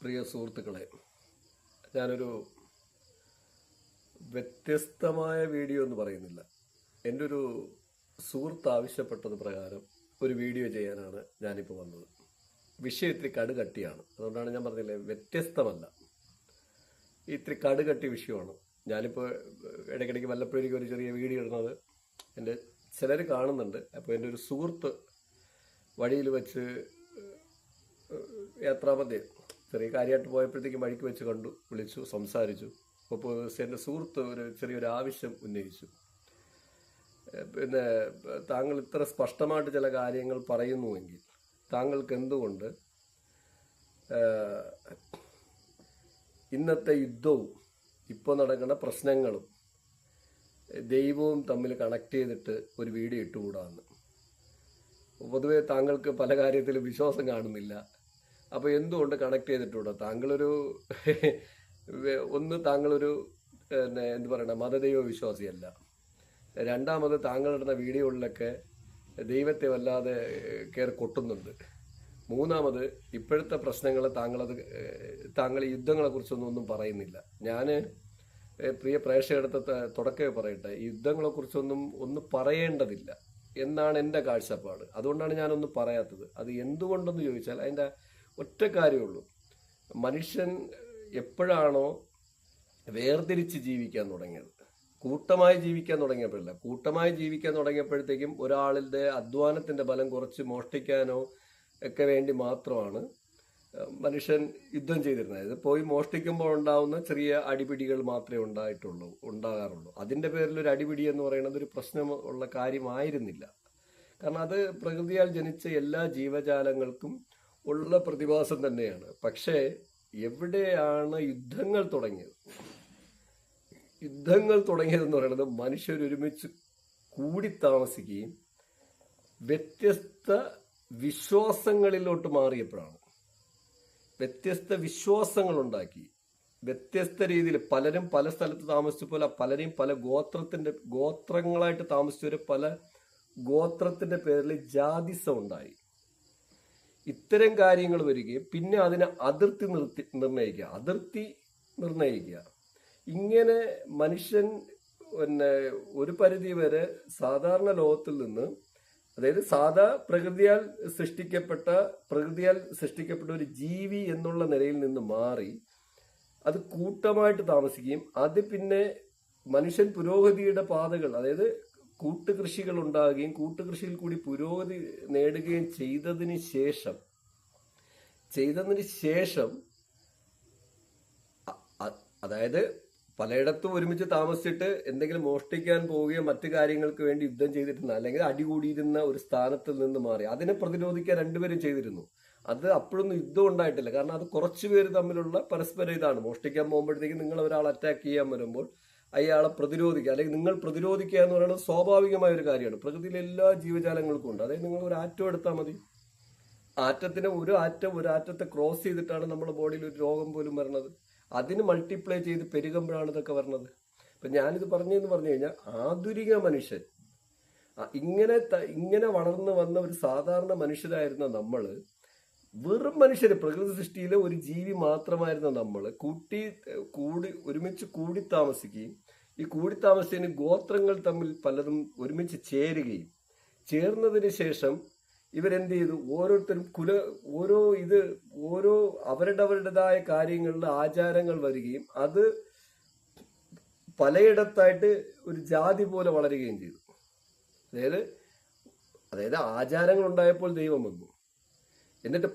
പ്രിയ സുഹൃത്തുക്കളെ, ഞാനൊരു വ്യത്യസ്തമായ വീഡിയോ എന്ന് പറയുന്നില്ല. എൻ്റെ ഒരു സുഹൃത്ത് ആവശ്യപ്പെട്ടത് പ്രകാരം ഒരു വീഡിയോ ചെയ്യാനാണ് ഞാനിപ്പോൾ വന്നത്. വിഷയം ഇത്തിരി കടുകട്ടിയാണ്, അതുകൊണ്ടാണ് ഞാൻ പറഞ്ഞില്ലേ വ്യത്യസ്തമല്ല, ഇത്തിരി കടുകട്ടി വിഷയമാണ്. ഞാനിപ്പോൾ ഇടയ്ക്കിടയ്ക്ക് വല്ലപ്പോഴേക്കും ഒരു ചെറിയ വീഡിയോ ഇടുന്നത് എൻ്റെ ചിലർ കാണുന്നുണ്ട്. അപ്പോൾ എൻ്റെ ഒരു സുഹൃത്ത് വഴിയിൽ വെച്ച് യാത്രാമധ്യേ ചെറിയ കാര്യമായിട്ട് പോയപ്പോഴത്തേക്കും വഴിക്ക് വെച്ച് കണ്ടു, വിളിച്ചു, സംസാരിച്ചു. അപ്പോൾ എൻ്റെ സുഹൃത്ത് ഒരു ചെറിയൊരു ആവശ്യം ഉന്നയിച്ചു. പിന്നെ താങ്കൾ ഇത്ര സ്പഷ്ടമായിട്ട് ചില കാര്യങ്ങൾ പറയുന്നുവെങ്കിൽ താങ്കൾക്ക് എന്തുകൊണ്ട് ഇന്നത്തെ യുദ്ധവും ഇപ്പോൾ നടക്കുന്ന പ്രശ്നങ്ങളും ദൈവവും തമ്മിൽ കണക്ട് ചെയ്തിട്ട് ഒരു വീഡിയോ ഇട്ടുകൂടാന്ന്. പൊതുവെ താങ്കൾക്ക് പല കാര്യത്തിലും വിശ്വാസം കാണുന്നില്ല. അപ്പോൾ എന്തുകൊണ്ട് കണക്ട് ചെയ്തിട്ടുണ്ടോ? താങ്കളൊരു എന്ത് പറയണ മതദൈവ വിശ്വാസിയല്ല. രണ്ടാമത് താങ്കളിടുന്ന വീഡിയോകളിലൊക്കെ ദൈവത്തെ വല്ലാതെ കയറി കൊട്ടുന്നുണ്ട്. മൂന്നാമത് ഇപ്പോഴത്തെ പ്രശ്നങ്ങൾ താങ്കൾ ഈ യുദ്ധങ്ങളെ കുറിച്ചൊന്നും പറയുന്നില്ല. ഞാൻ പ്രിയ പ്രേക്ഷകരുടെ തുടക്കമേ പറയട്ടെ, ഈ യുദ്ധങ്ങളെ കുറിച്ചൊന്നും പറയേണ്ടതില്ല എന്നാണ് എൻ്റെ കാഴ്ചപ്പാട്. അതുകൊണ്ടാണ് ഞാനൊന്നും പറയാത്തത്. അത് എന്തുകൊണ്ടെന്ന് ചോദിച്ചാൽ അതിൻ്റെ ഒറ്റ കാര്യമുള്ളൂ. മനുഷ്യൻ എപ്പോഴാണോ വേർതിരിച്ച് ജീവിക്കാൻ തുടങ്ങിയത്, കൂട്ടമായി ജീവിക്കാൻ തുടങ്ങിയപ്പോഴല്ല, കൂട്ടമായി ജീവിക്കാൻ തുടങ്ങിയപ്പോഴത്തേക്കും ഒരാളുടെ അധ്വാനത്തിൻ്റെ ബലം കുറച്ച് മോഷ്ടിക്കാനോ ഒക്കെ വേണ്ടി മാത്രമാണ് മനുഷ്യൻ യുദ്ധം ചെയ്തിരുന്നത്. ഇത് പോയി മോഷ്ടിക്കുമ്പോൾ ഉണ്ടാവുന്ന ചെറിയ അടിപിടികൾ മാത്രമേ ഉണ്ടാകാറുള്ളൂ. അതിൻ്റെ പേരിൽ ഒരു അടിപിടി എന്ന് പറയുന്നത് ഒരു പ്രശ്നമുള്ള കാര്യമായിരുന്നില്ല. കാരണം അത് പ്രകൃതിയാൽ ജനിച്ച എല്ലാ ജീവജാലങ്ങൾക്കും ഉള്ള പ്രതിഭാസം തന്നെയാണ്. പക്ഷേ എവിടെയാണ് യുദ്ധങ്ങൾ തുടങ്ങിയത്? യുദ്ധങ്ങൾ തുടങ്ങിയതെന്ന് പറയുന്നത് മനുഷ്യർ ഒരുമിച്ച് കൂടി താമസിക്കുകയും വ്യത്യസ്ത വിശ്വാസങ്ങളിലോട്ട് മാറിയപ്പോഴാണ്. വ്യത്യസ്ത വിശ്വാസങ്ങൾ ഉണ്ടാക്കി, വ്യത്യസ്ത രീതിയിൽ പലരും പല സ്ഥലത്ത് താമസിച്ച പോലെ പലരെയും പല ഗോത്രങ്ങളായിട്ട് താമസിച്ചവരെ പല ഗോത്രത്തിന്റെ പേരിൽ ജാതിസം ഉണ്ടായി. ഇത്തരം കാര്യങ്ങൾ വരികയും പിന്നെ അതിനെ അതിർത്തി നിർണയിക്കുക. ഇങ്ങനെ മനുഷ്യൻ ഒരു പരിധി വരെ സാധാരണ ലോകത്തിൽ നിന്ന്, അതായത് പ്രകൃതിയാൽ സൃഷ്ടിക്കപ്പെട്ട ഒരു ജീവി എന്നുള്ള നിലയിൽ നിന്ന് മാറി അത് കൂട്ടമായിട്ട് താമസിക്കുകയും അത് പിന്നെ മനുഷ്യൻ പുരോഗതിയുടെ പാതകൾ, അതായത് കൂട്ടുകൃഷികൾ ഉണ്ടാകുകയും കൂട്ടുകൃഷിയിൽ കൂടി പുരോഗതി നേടുകയും ചെയ്തതിന് ശേഷം അതായത് പലയിടത്തും ഒരുമിച്ച് താമസിച്ചിട്ട് എന്തെങ്കിലും മോഷ്ടിക്കാൻ പോവുകയോ മറ്റു കാര്യങ്ങൾക്ക് വേണ്ടി യുദ്ധം ചെയ്തിരുന്ന, അല്ലെങ്കിൽ അടികൂടിയിരുന്ന ഒരു സ്ഥാനത്തിൽ നിന്ന് മാറി അതിനെ പ്രതിരോധിക്കാൻ രണ്ടുപേരും ചെയ്തിരുന്നു. അത് അപ്പോഴൊന്നും യുദ്ധം ഉണ്ടായിട്ടില്ല. കാരണം അത് കുറച്ചു പേര് തമ്മിലുള്ള പരസ്പരം ഇതാണ്. മോഷ്ടിക്കാൻ പോകുമ്പോഴത്തേക്കും നിങ്ങൾ ഒരാൾ അറ്റാക്ക് ചെയ്യാൻ വരുമ്പോൾ അയാളെ പ്രതിരോധിക്കുക, അല്ലെങ്കിൽ നിങ്ങൾ പ്രതിരോധിക്കുക എന്ന് പറയുന്നത് സ്വാഭാവികമായ ഒരു കാര്യമാണ്. പ്രകൃതിയിലെ എല്ലാ ജീവജാലങ്ങൾക്കും ഉണ്ട്. അതായത് നിങ്ങൾ ഒരു ആറ്റം എടുത്താൽ മതി, ഒരു ആറ്റത്തെ ക്രോസ് ചെയ്തിട്ടാണ് നമ്മുടെ ബോഡിയിൽ ഒരു രോഗം പോലും വരുന്നത്. അതിന് മൾട്ടിപ്ലൈ ചെയ്ത് പെരുകുമ്പോഴാണ് ഇതൊക്കെ വരുന്നത്. ഇപ്പൊ ഞാനിത് പറഞ്ഞു കഴിഞ്ഞാൽ ആധുനിക മനുഷ്യൻ ഇങ്ങനെ വളർന്നു വന്ന ഒരു സാധാരണ മനുഷ്യരായിരുന്ന നമ്മള്, വെറും മനുഷ്യര്, പ്രകൃതി സൃഷ്ടിയിലെ ഒരു ജീവി മാത്രമായിരുന്ന നമ്മള് ഒരുമിച്ച് കൂടി താമസിക്കുകയും ഈ കൂടി താമസിച്ചതിന് ഗോത്രങ്ങൾ തമ്മിൽ പലതും ഒരുമിച്ച് ചേർന്നതിന് ശേഷം ഇവരെന്ത് ചെയ്തു? ഓരോരുത്തരും ഓരോ അവരുടേതായ കാര്യങ്ങളിൽ ആചാരങ്ങൾ വരികയും അത് പലയിടത്തായിട്ട് ഒരു ജാതി പോലെ വളരുകയും ചെയ്തു. അതായത് ആചാരങ്ങൾ ഉണ്ടായപ്പോൾ ദൈവം വന്നു. എന്നിട്ട്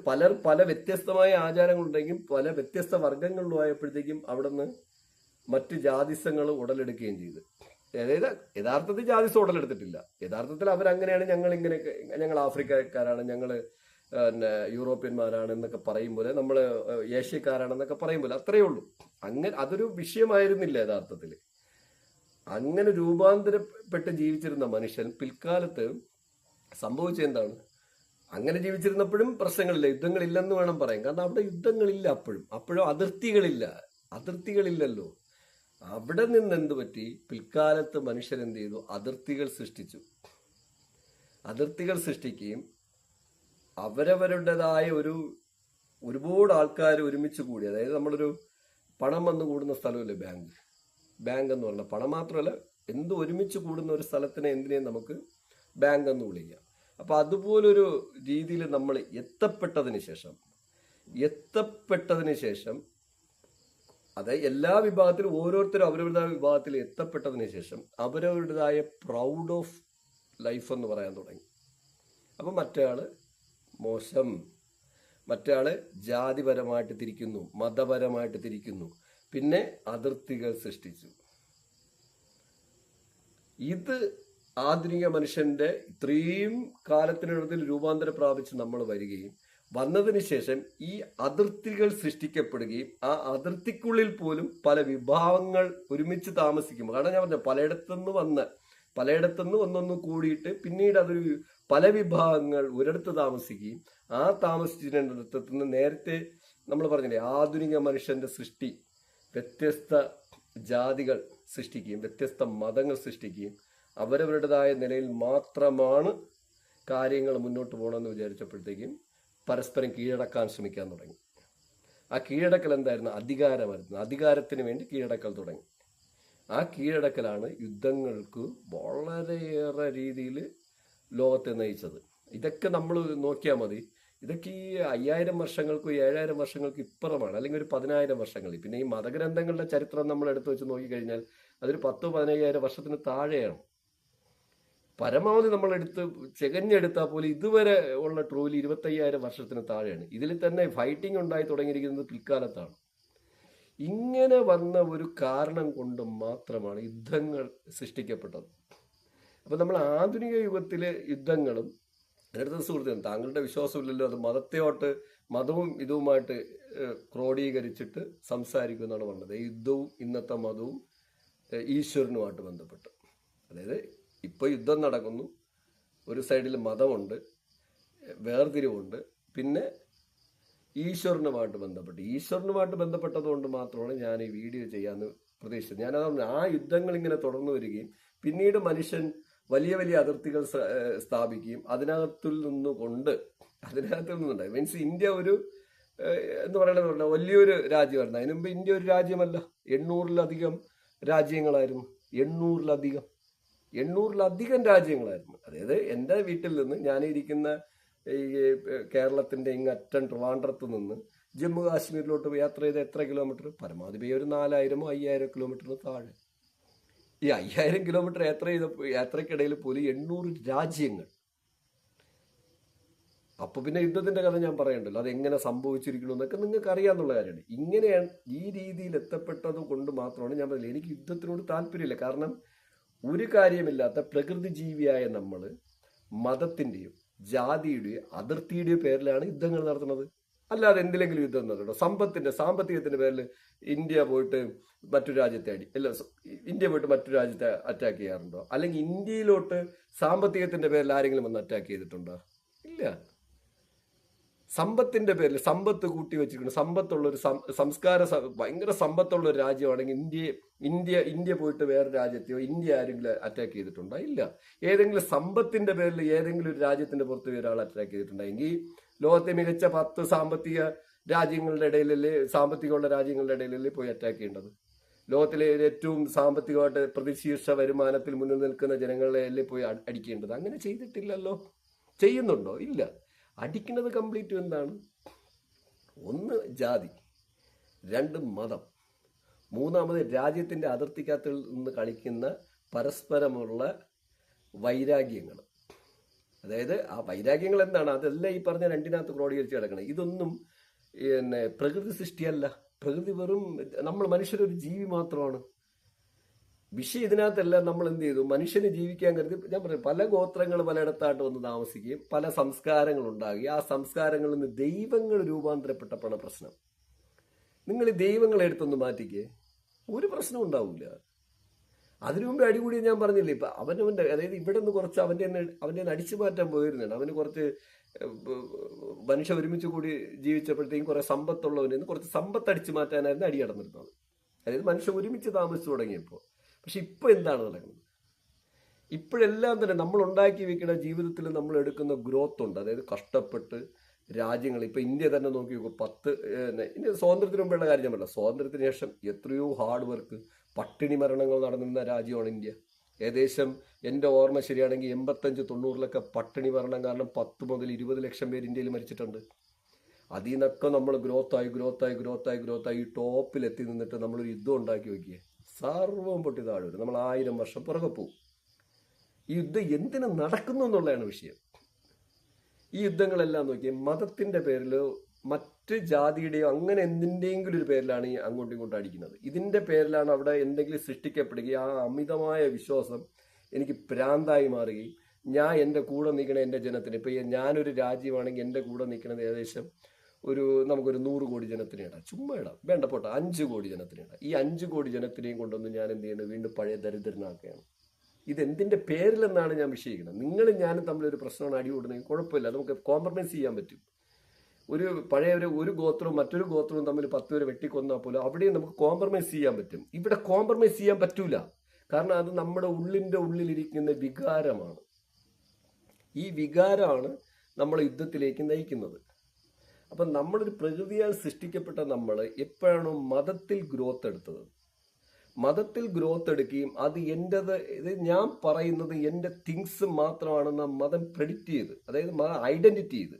പല വ്യത്യസ്തമായ ആചാരങ്ങളുണ്ടെങ്കിലും പല വ്യത്യസ്ത വർഗങ്ങളിലുമായപ്പോഴത്തേക്കും അവിടെ നിന്ന് മറ്റ് ജാതിസങ്ങൾ ഉടലെടുക്കുകയും ചെയ്തു. അതായത് യഥാർത്ഥത്തിൽ ജാതിസം ഉടലെടുത്തിട്ടില്ല. യഥാർത്ഥത്തിൽ അവരങ്ങനെയാണ്, ഞങ്ങൾ ആഫ്രിക്കക്കാരാണ്, ഞങ്ങൾ യൂറോപ്യന്മാരാണ് എന്നൊക്കെ പറയുമ്പോൾ, നമ്മൾ ഏഷ്യക്കാരാണെന്നൊക്കെ പറയുമ്പോൾ അത്രയേ ഉള്ളൂ. അതൊരു വിഷയമായിരുന്നില്ല യഥാർത്ഥത്തിൽ. അങ്ങനെ രൂപാന്തരപ്പെട്ട് ജീവിച്ചിരുന്ന മനുഷ്യൻ പിൽക്കാലത്ത് സംഭവിച്ചെന്താണ്? അങ്ങനെ ജീവിച്ചിരുന്നപ്പോഴും പ്രശ്നങ്ങളില്ല, യുദ്ധങ്ങളില്ലെന്ന് വേണം പറയാൻ. കാരണം അവിടെ യുദ്ധങ്ങളില്ല, അപ്പോഴും അതിർത്തികളില്ലല്ലോ. അവിടെ നിന്ന് എന്ത് പറ്റി? പിൽക്കാലത്ത് മനുഷ്യരെന്ത് ചെയ്തു? അതിർത്തികൾ സൃഷ്ടിക്കുകയും അവരവരുടേതായ ഒരുപാട് ആൾക്കാർ ഒരുമിച്ച് കൂടി, അതായത് നമ്മളൊരു പണം വന്ന് കൂടുന്ന സ്ഥലമല്ലേ ബാങ്ക്. ബാങ്ക് എന്ന് പറഞ്ഞാൽ പണം മാത്രമല്ല, എന്ത് ഒരുമിച്ച് കൂടുന്ന ഒരു സ്ഥലത്തിനെ എന്തിനേയും നമുക്ക് ബാങ്ക് എന്ന് വിളിക്കാം. അപ്പം അതുപോലൊരു രീതിയിൽ നമ്മൾ എത്തപ്പെട്ടതിന് ശേഷം അതായത് എല്ലാ വിഭാഗത്തിലും ഓരോരുത്തരും അവരവരുടേതായ വിഭാഗത്തിൽ എത്തപ്പെട്ടതിന് ശേഷം അവരവരുടേതായ പ്രൗഡ് ഓഫ് ലൈഫ് എന്ന് പറയാൻ തുടങ്ങി. അപ്പം മറ്റേയാൾ മോശം, മറ്റേയാൾ ജാതിപരമായിട്ട് തിരിക്കുന്നു, മതപരമായിട്ട് തിരിക്കുന്നു, പിന്നെ അതിർത്തികൾ സൃഷ്ടിച്ചു. ഇത് ആധുനിക മനുഷ്യന്റെ ഇത്രയും കാലത്തിനുള്ളിൽ രൂപാന്തരം പ്രാപിച്ച് നമ്മൾ വരികയും വന്നതിന് ശേഷം ഈ അതിർത്തികൾ സൃഷ്ടിക്കപ്പെടുകയും ആ അതിർത്തിക്കുള്ളിൽ പോലും പല വിഭാഗങ്ങൾ ഒരുമിച്ച് താമസിക്കുമ്പോൾ, കാരണം ഞാൻ പറഞ്ഞ പലയിടത്തുനിന്ന് ഒന്നൊന്ന് കൂടിയിട്ട് പിന്നീട് അതൊരു പല വിഭാഗങ്ങൾ ഒരിടത്ത് താമസിക്കുകയും ആ താമസിച്ചിടത്ത് നിന്ന് നേരത്തെ നമ്മൾ പറഞ്ഞില്ലേ ആധുനിക മനുഷ്യന്റെ സൃഷ്ടി വ്യത്യസ്ത ജാതികൾ സൃഷ്ടിക്കുകയും വ്യത്യസ്ത മതങ്ങൾ സൃഷ്ടിക്കുകയും അവരവരുടേതായ നിലയിൽ മാത്രമാണ് കാര്യങ്ങൾ മുന്നോട്ട് പോകണമെന്ന് വിചാരിച്ചപ്പോഴത്തേക്കും പരസ്പരം കീഴടക്കാൻ ശ്രമിക്കാൻ തുടങ്ങി. ആ കീഴടക്കൽ എന്തായിരുന്നു? അധികാരമായിരുന്നു. അധികാരത്തിന് വേണ്ടി കീഴടക്കൽ തുടങ്ങി. ആ കീഴടക്കലാണ് യുദ്ധങ്ങൾക്ക് വളരെയേറെ രീതിയിൽ ലോകത്തെ നയിച്ചത്. ഇതൊക്കെ നമ്മൾ നോക്കിയാൽ മതി. ഇതൊക്കെ ഈ 5000 വർഷങ്ങൾക്കും 7000 വർഷങ്ങൾക്ക് ഇപ്പുറമാണ്, അല്ലെങ്കിൽ ഒരു 10,000 വർഷങ്ങളിൽ. പിന്നെ ഈ മതഗ്രന്ഥങ്ങളുടെ ചരിത്രം നമ്മൾ എടുത്തു വെച്ച് നോക്കിക്കഴിഞ്ഞാൽ അതൊരു 10-15,000 വർഷത്തിന് താഴെയാണ്. പരമാവധി നമ്മൾ ചെകഞ്ഞെടുത്താൽ പോലും ഇതുവരെ ഉള്ള ട്രൂലി 25,000 വർഷത്തിന് താഴെയാണ്. ഇതിൽ തന്നെ ഫൈറ്റിംഗ് ഉണ്ടായി തുടങ്ങിയിരിക്കുന്നത് പിൽക്കാലത്താണ്. ഇങ്ങനെ വന്ന ഒരു കാരണം കൊണ്ട് മാത്രമാണ് യുദ്ധങ്ങൾ സൃഷ്ടിക്കപ്പെട്ടത്. അപ്പം നമ്മൾ ആധുനിക യുഗത്തിലെ യുദ്ധങ്ങളും അടുത്ത സുഹൃത്തുക്കളും, താങ്കളുടെ വിശ്വാസമില്ലല്ലോ, അത് മതവും ഇതുമായിട്ട് ക്രോഡീകരിച്ചിട്ട് സംസാരിക്കുമെന്നാണ് പറഞ്ഞത്. യുദ്ധവും ഇന്നത്തെ മതവും ഈശ്വരനുമായിട്ട് ബന്ധപ്പെട്ട്, അതായത് ഇപ്പോൾ യുദ്ധം നടക്കുന്നു, ഒരു സൈഡിൽ മതമുണ്ട്, വേർതിരിവുണ്ട്, പിന്നെ ഈശ്വരനുമായിട്ട് ബന്ധപ്പെട്ടത് കൊണ്ട് മാത്രമാണ് ഞാൻ ഈ വീഡിയോ ചെയ്യാമെന്ന് പ്രതീക്ഷിച്ചത്. ഞാനത് ആ യുദ്ധങ്ങൾ ഇങ്ങനെ തുടർന്നു വരികയും പിന്നീട് മനുഷ്യൻ വലിയ വലിയ അതിർത്തികൾ സ്ഥാപിക്കുകയും അതിനകത്തിൽ നിന്നുണ്ടായി. മീൻസ് ഇന്ത്യ ഒരു എന്ന് പറയുന്നത് വലിയൊരു രാജ്യമായിരുന്നു. അതിനു മുമ്പ് ഇന്ത്യ ഒരു രാജ്യമല്ല, 800-ലധികം രാജ്യങ്ങളായിരുന്നു. 800-ലധികം രാജ്യങ്ങളായിരുന്നു. അതായത് എൻ്റെ വീട്ടിൽ നിന്ന്, ഞാനിരിക്കുന്ന ഈ കേരളത്തിൻ്റെ ഇങ്ങറ്റം ട്രിവാൻഡ്രത്ത് നിന്ന് ജമ്മു കാശ്മീരിലോട്ട് യാത്ര ചെയ്ത് എത്ര കിലോമീറ്റർ? പരമാവധി ഒരു 4000-5000 കിലോമീറ്ററിന് താഴെ. ഈ 5000 കിലോമീറ്റർ യാത്രക്കിടയിൽ പോലും 800 രാജ്യങ്ങൾ. അപ്പൊ പിന്നെ യുദ്ധത്തിന്റെ കഥ ഞാൻ പറയണ്ടല്ലോ, അത് എങ്ങനെ സംഭവിച്ചിരിക്കണമെന്നൊക്കെ നിങ്ങൾക്ക് അറിയാന്നുള്ള കാര്യമാണ്. ഇങ്ങനെയാണ് ഈ രീതിയിൽ എത്തപ്പെട്ടത് കൊണ്ട് മാത്രമാണ് ഞാൻ പറഞ്ഞത് എനിക്ക് യുദ്ധത്തിനോട് താല്പര്യമില്ല. കാരണം ഒരു കാര്യമില്ലാത്ത പ്രകൃതി ജീവിയായ നമ്മൾ മതത്തിന്റെയോ ജാതിയുടെയോ അതിർത്തിയുടെയോ പേരിലാണ് യുദ്ധങ്ങൾ നടത്തുന്നത്. അല്ലാതെ എന്തിലെങ്കിലും യുദ്ധം നടത്തണം. സാമ്പത്തികത്തിന്റെ പേരിൽ ഇന്ത്യ പോയിട്ട് മറ്റൊരു രാജ്യത്തെ ഇന്ത്യ പോയിട്ട് മറ്റൊരു രാജ്യത്തെ അറ്റാക്ക് ചെയ്യാറുണ്ടോ? അല്ലെങ്കിൽ ഇന്ത്യയിലോട്ട് സാമ്പത്തികത്തിന്റെ പേരിൽ ആരെങ്കിലും വന്ന് അറ്റാക്ക് ചെയ്തിട്ടുണ്ടോ? ഇല്ല. സമ്പത്തിന്റെ പേരിൽ സമ്പത്ത് കൂട്ടി വെച്ചിരിക്കുന്നു. സമ്പത്തുള്ള ഒരു ഭയങ്കര സമ്പത്തുള്ള ഒരു രാജ്യമാണെങ്കിൽ ഇന്ത്യ പോയിട്ട് വേറെ രാജ്യത്തെയോ ഇന്ത്യ ആരെങ്കിലും അറ്റാക്ക് ചെയ്തിട്ടുണ്ടോ? ഇല്ല. ഏതെങ്കിലും സമ്പത്തിന്റെ പേരിൽ ഏതെങ്കിലും ഒരു രാജ്യത്തിന്റെ പുറത്ത് ഒരാൾ അറ്റാക്ക് ചെയ്തിട്ടുണ്ടെങ്കിൽ ലോകത്തെ മികച്ച 10 സാമ്പത്തിക രാജ്യങ്ങളുടെ ഇടയിലല്ലേ, സാമ്പത്തികമുള്ള രാജ്യങ്ങളുടെ ഇടയിലല്ലേ പോയി അറ്റാക്ക് ചെയ്യേണ്ടത്? ലോകത്തിലെ ഏറ്റവും സാമ്പത്തികമായിട്ട് പ്രതിശീർഷ വരുമാനത്തിൽ മുന്നിൽ നിൽക്കുന്ന ജനങ്ങളെ അല്ലേ പോയി അടിക്കേണ്ടത്? അങ്ങനെ ചെയ്തിട്ടില്ലല്ലോ. ചെയ്യുന്നുണ്ടോ? ഇല്ല. അടിക്കുന്നത് കംപ്ലീറ്റ് എന്താണ്? 1 ജാതി, 2 മതം, 3 രാജ്യത്തിന്റെ അതിർത്തിക്കകത്ത് നിന്ന് കളിക്കുന്ന പരസ്പരമുള്ള വൈരാഗ്യങ്ങൾ. അതായത് ആ വൈരാഗ്യങ്ങൾ എന്താണ്? അതെല്ലാം ഈ പറഞ്ഞ രണ്ടിനകത്ത് ക്രോഡീകരിച്ച് കിടക്കണം. ഇതൊന്നും പ്രകൃതി സൃഷ്ടിയല്ല. പ്രകൃതി വെറും മനുഷ്യരൊരു ജീവി മാത്രമാണ്. വിഷയം ഇതിനകത്തെല്ലാം നമ്മൾ എന്ത് ചെയ്തു? മനുഷ്യന് ജീവിക്കാൻ കരുതി, ഞാൻ പറയും, പല ഗോത്രങ്ങൾ പലയിടത്തായിട്ട് വന്ന് താമസിക്കുകയും പല സംസ്കാരങ്ങൾ ഉണ്ടാകുകയും ആ സംസ്കാരങ്ങളിൽ നിന്ന് ദൈവങ്ങൾ രൂപാന്തരപ്പെട്ടപ്പോഴാണ് പ്രശ്നം. നിങ്ങൾ ഈ ദൈവങ്ങളെ എടുത്തൊന്ന് മാറ്റിക്കേ, ഒരു പ്രശ്നം ഉണ്ടാവില്ല. അതിനു മുമ്പ് അടികൂടി ഞാൻ പറഞ്ഞില്ലേ, ഇപ്പൊ അവനവന്റെ, അതായത് ഇവിടെ നിന്ന് കുറച്ച് അവന്റെ അടിച്ചു മാറ്റാൻ പോയിരുന്നുണ്ട്. അവന് കുറച്ച് മനുഷ്യ ഒരുമിച്ച് കൂടി ജീവിച്ചപ്പോഴത്തേക്കും കുറെ സമ്പത്തുള്ളവന് കുറച്ച് സമ്പത്ത് അടിച്ചു മാറ്റാനായിരുന്നു അടി നടന്നിരുന്നത്. അതായത് മനുഷ്യ ഒരുമിച്ച് താമസിച്ചു തുടങ്ങിയപ്പോൾ. പക്ഷെ ഇപ്പൊ എന്താണ് നടക്കുന്നത്? ഇപ്പോഴെല്ലാം തന്നെ നമ്മൾ ഉണ്ടാക്കി വെക്കുന്ന ജീവിതത്തിൽ നമ്മൾ എടുക്കുന്ന ഗ്രോത്ത് ഉണ്ട്. അതായത് കഷ്ടപ്പെട്ട് രാജ്യങ്ങൾ ഇപ്പൊ ഇന്ത്യ തന്നെ നോക്കി നോക്കൂ. ഇന്ത്യ സ്വാതന്ത്ര്യത്തിന് മുമ്പുള്ള കാര്യം ഞാൻ പറഞ്ഞില്ല, സ്വാതന്ത്ര്യത്തിന് ശേഷം എത്രയോ ഹാർഡ് വർക്ക്, പട്ടിണി മരണങ്ങൾ നടന്നിരുന്ന രാജ്യമാണ് ഇന്ത്യ. ഏകദേശം എൻ്റെ ഓർമ്മ ശരിയാണെങ്കിൽ 85-90 പട്ടിണി മരണം കാരണം 10 മുതൽ 20 ലക്ഷം പേര് ഇന്ത്യയിൽ മരിച്ചിട്ടുണ്ട്. അതിൽ നിന്നൊക്കെ നമ്മൾ ഗ്രോത്തായി ടോപ്പിലെത്തി നിന്നിട്ട് നമ്മളൊരു യുദ്ധം ഉണ്ടാക്കി വയ്ക്കുക, സർവം പൊട്ടി താഴെ വരും. നമ്മൾ 1000 വർഷം പുറകെ പോകും. ഈ യുദ്ധം എന്തിനു നടക്കുന്നു എന്നുള്ളതാണ് വിഷയം. ഈ യുദ്ധങ്ങളെല്ലാം നോക്കി മതത്തിന്റെ പേരിലോ മറ്റ് ജാതിയുടെയോ അങ്ങനെ എന്തിൻ്റെയെങ്കിലും ഒരു പേരിലാണ് ഈ അങ്ങോട്ടും ഇങ്ങോട്ടും അടിക്കുന്നത്. ഇതിന്റെ പേരിലാണ് അവിടെ എന്തെങ്കിലും സൃഷ്ടിക്കപ്പെടുകയും ആ അമിതമായ വിശ്വാസം എനിക്ക് പ്രാന്തായി മാറുകയും ഞാൻ എൻ്റെ കൂടെ നിൽക്കണ എൻ്റെ ജനത്തിന്, ഇപ്പൊ ഞാനൊരു രാജ്യമാണെങ്കിൽ എൻ്റെ കൂടെ നിൽക്കുന്നത് ഏകദേശം നമുക്കൊരു 100 കോടി ജനത്തിന് ഇടാം, ചുമ്മാ ഇടാം, വേണ്ട പോട്ടെ 5 കോടി ജനത്തിന് ഇടാം. ഈ 5 കോടി ജനത്തിനെയും കൊണ്ടൊന്ന് ഞാൻ എന്ത് ചെയ്യുന്നത്, വീണ്ടും പഴയ ദരിദ്രനാക്കുകയാണ്. ഇതെന്തിന്റെ പേരിലെന്നാണ് ഞാൻ വിഷയിക്കുന്നത്. നിങ്ങളും ഞാനും തമ്മിലൊരു പ്രശ്നമാണ്, അടികൂടുന്നെങ്കിൽ കുഴപ്പമില്ല, നമുക്ക് കോംപ്രമൈസ് ചെയ്യാൻ പറ്റും. പഴയ ഒരു ഗോത്രവും മറ്റൊരു ഗോത്രവും തമ്മിൽ 10 പേര് വെട്ടിക്കൊന്നാൽ പോലും അവിടെയും നമുക്ക് കോംപ്രമൈസ് ചെയ്യാൻ പറ്റും. ഇവിടെ കോംപ്രമൈസ് ചെയ്യാൻ പറ്റൂല. കാരണം അത് നമ്മുടെ ഉള്ളിലിരിക്കുന്ന വികാരമാണ്. ഈ വികാരമാണ് നമ്മളെ യുദ്ധത്തിലേക്ക് നയിക്കുന്നത്. അപ്പം നമ്മളൊരു പ്രകൃതിയാൽ സൃഷ്ടിക്കപ്പെട്ട നമ്മൾ എപ്പോഴാണോ മതത്തിൽ ഗ്രോത്ത് എടുത്തത്, മതത്തിൽ ഗ്രോത്ത് എടുക്കുകയും അത് ഇത് ഞാൻ പറയുന്നത് എൻ്റെ തിങ്സ് മാത്രമാണെന്ന് മതം പ്രെഡിക്റ്റ് ചെയ്ത്, അതായത് ഐഡന്റിറ്റി ചെയ്ത്,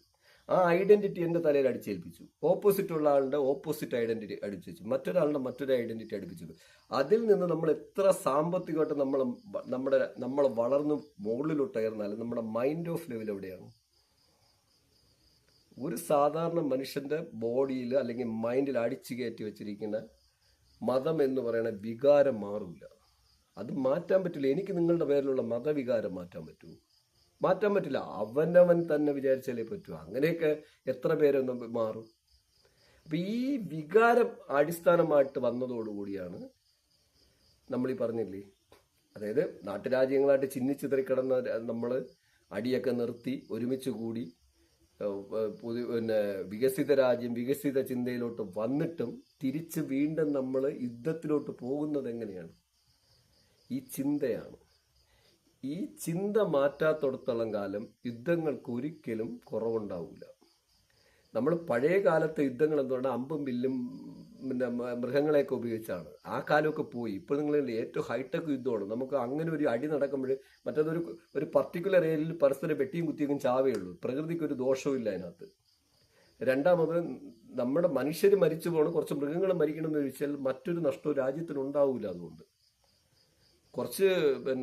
ആ ഐഡന്റിറ്റി എൻ്റെ തലയിൽ അടിച്ചേൽപ്പിച്ചു. ഓപ്പോസിറ്റ് ഉള്ള ആളുടെ ഓപ്പോസിറ്റ് ഐഡന്റിറ്റി അടിച്ചു, മറ്റൊരാളുടെ മറ്റൊരു ഐഡന്റിറ്റി അടിപ്പിച്ചു. അതിൽ നിന്ന് നമ്മൾ എത്ര സാമ്പത്തികമായിട്ട് നമ്മൾ വളർന്ന് മുകളിലോട്ട് ഉയർന്നാലും നമ്മുടെ മൈൻഡ് ഓഫ് ലെവൽ എവിടെയാണ്? ഒരു സാധാരണ മനുഷ്യന്റെ ബോഡിയിൽ അല്ലെങ്കിൽ മൈൻഡിൽ അടിച്ചു കയറ്റി വെച്ചിരിക്കുന്ന മതം എന്ന് പറയുന്ന വികാരം മാറില്ല. അത് മാറ്റാൻ പറ്റില്ല. എനിക്ക് നിങ്ങളുടെ പേരിലുള്ള മതവികാരം മാറ്റാൻ പറ്റുമോ? മാറ്റാൻ പറ്റില്ല. അവനവൻ തന്നെ വിചാരിച്ചാലേ പറ്റൂ. അങ്ങനെയൊക്കെ എത്ര പേരൊന്നും മാറും. അപ്പൊ ഈ വികാരം അടിസ്ഥാനമായിട്ട് വന്നതോടുകൂടിയാണ് നമ്മൾ ഈ പറഞ്ഞില്ലേ, അതായത് നാട്ടുരാജ്യങ്ങളായിട്ട് ചിന്നിച്ചിതറിക്കിടന്ന നമ്മൾ അടിയൊക്കെ നിർത്തി ഒരുമിച്ച് കൂടി വികസിത രാജ്യം, വികസിത ചിന്തയിലോട്ട് വന്നിട്ടും തിരിച്ച് വീണ്ടും നമ്മൾ യുദ്ധത്തിലോട്ട് പോകുന്നത് എങ്ങനെയാണ്? ഈ ചിന്തയാണ്. ഈ ചിന്ത മാറ്റാത്തിടത്തോളം കാലം യുദ്ധങ്ങൾക്ക് ഒരിക്കലും കുറവുണ്ടാവില്ല. നമ്മൾ പഴയ കാലത്തെ യുദ്ധങ്ങൾ എന്തുകൊണ്ട് അമ്പും വില്ലും പിന്നെ മൃഗങ്ങളെയൊക്കെ ഉപയോഗിച്ചാണ്. ആ കാലമൊക്കെ പോയി. ഇപ്പോൾ നിങ്ങൾ ഏറ്റവും ഹൈടെക് യുദ്ധമാണ്. നമുക്ക് അങ്ങനെ ഒരു അടി നടക്കുമ്പോൾ ഒരു പർട്ടിക്കുലർ ഏരിയയിൽ പരസ്പരം വെട്ടിയും കുത്തിയും ചാവേ ഉള്ളൂ. പ്രകൃതിക്ക് ഒരു ദോഷവും ഇല്ല അതിനകത്ത്. രണ്ടാമത് നമ്മുടെ മനുഷ്യർ മരിച്ചു പോകണം, കുറച്ച് മൃഗങ്ങൾ മരിക്കണമെന്ന് ചോദിച്ചാൽ മറ്റൊരു നഷ്ടവും രാജ്യത്തിനുണ്ടാവില്ല. അതുകൊണ്ട് കുറച്ച്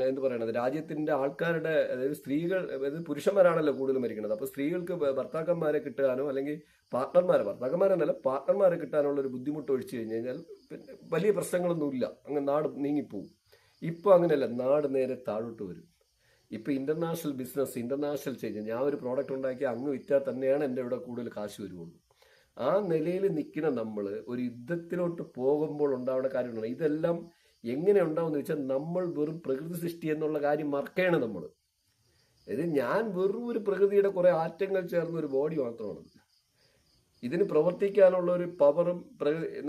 എന്ത് പറയണത്, രാജ്യത്തിന്റെ ആൾക്കാരുടെ, അതായത് സ്ത്രീകൾ, അതായത് പുരുഷന്മാരാണല്ലോ കൂടുതൽ മരിക്കുന്നത്. അപ്പൊ സ്ത്രീകൾക്ക് ഭർത്താക്കന്മാരെ കിട്ടാനോ അല്ലെങ്കിൽ പാർട്ട്ണർമാരെ കിട്ടാനുള്ള ഒരു ബുദ്ധിമുട്ട് ഒഴിച്ചു കഴിഞ്ഞാൽ പിന്നെ വലിയ പ്രശ്നങ്ങളൊന്നുമില്ല, അങ്ങ് നാട് നീങ്ങിപ്പോവും. ഇപ്പൊ അങ്ങനെയല്ല, നാട് നേരെ താഴോട്ട് വരും. ഇപ്പൊ ഇന്റർനാഷണൽ ബിസിനസ്, ഇന്റർനാഷണൽ ചേഞ്ച്. ഞാൻ ഒരു പ്രോഡക്റ്റ് ഉണ്ടാക്കി അങ്ങ് വിറ്റാൽ തന്നെയാണ് എൻ്റെ ഇവിടെ കൂടുതൽ കാശ് വരുള്ളൂ. ആ നിലയിൽ നിൽക്കുന്ന നമ്മൾ ഒരു യുദ്ധത്തിലോട്ട് പോകുമ്പോൾ ഉണ്ടാവുന്ന കാര്യമാണ്. ഇതെല്ലാം എങ്ങനെ ഉണ്ടാവുമെന്ന് വെച്ചാൽ നമ്മൾ വെറും പ്രകൃതി സൃഷ്ടി എന്നുള്ള കാര്യം മറക്കുകയാണ് നമ്മൾ. ഇത് ഞാൻ വെറും ഒരു പ്രകൃതിയുടെ കുറെ ആറ്റങ്ങൾ ചേർന്ന ഒരു ബോഡി മാത്രമാണ്. ഇതിന് പ്രവർത്തിക്കാനുള്ള ഒരു പവറും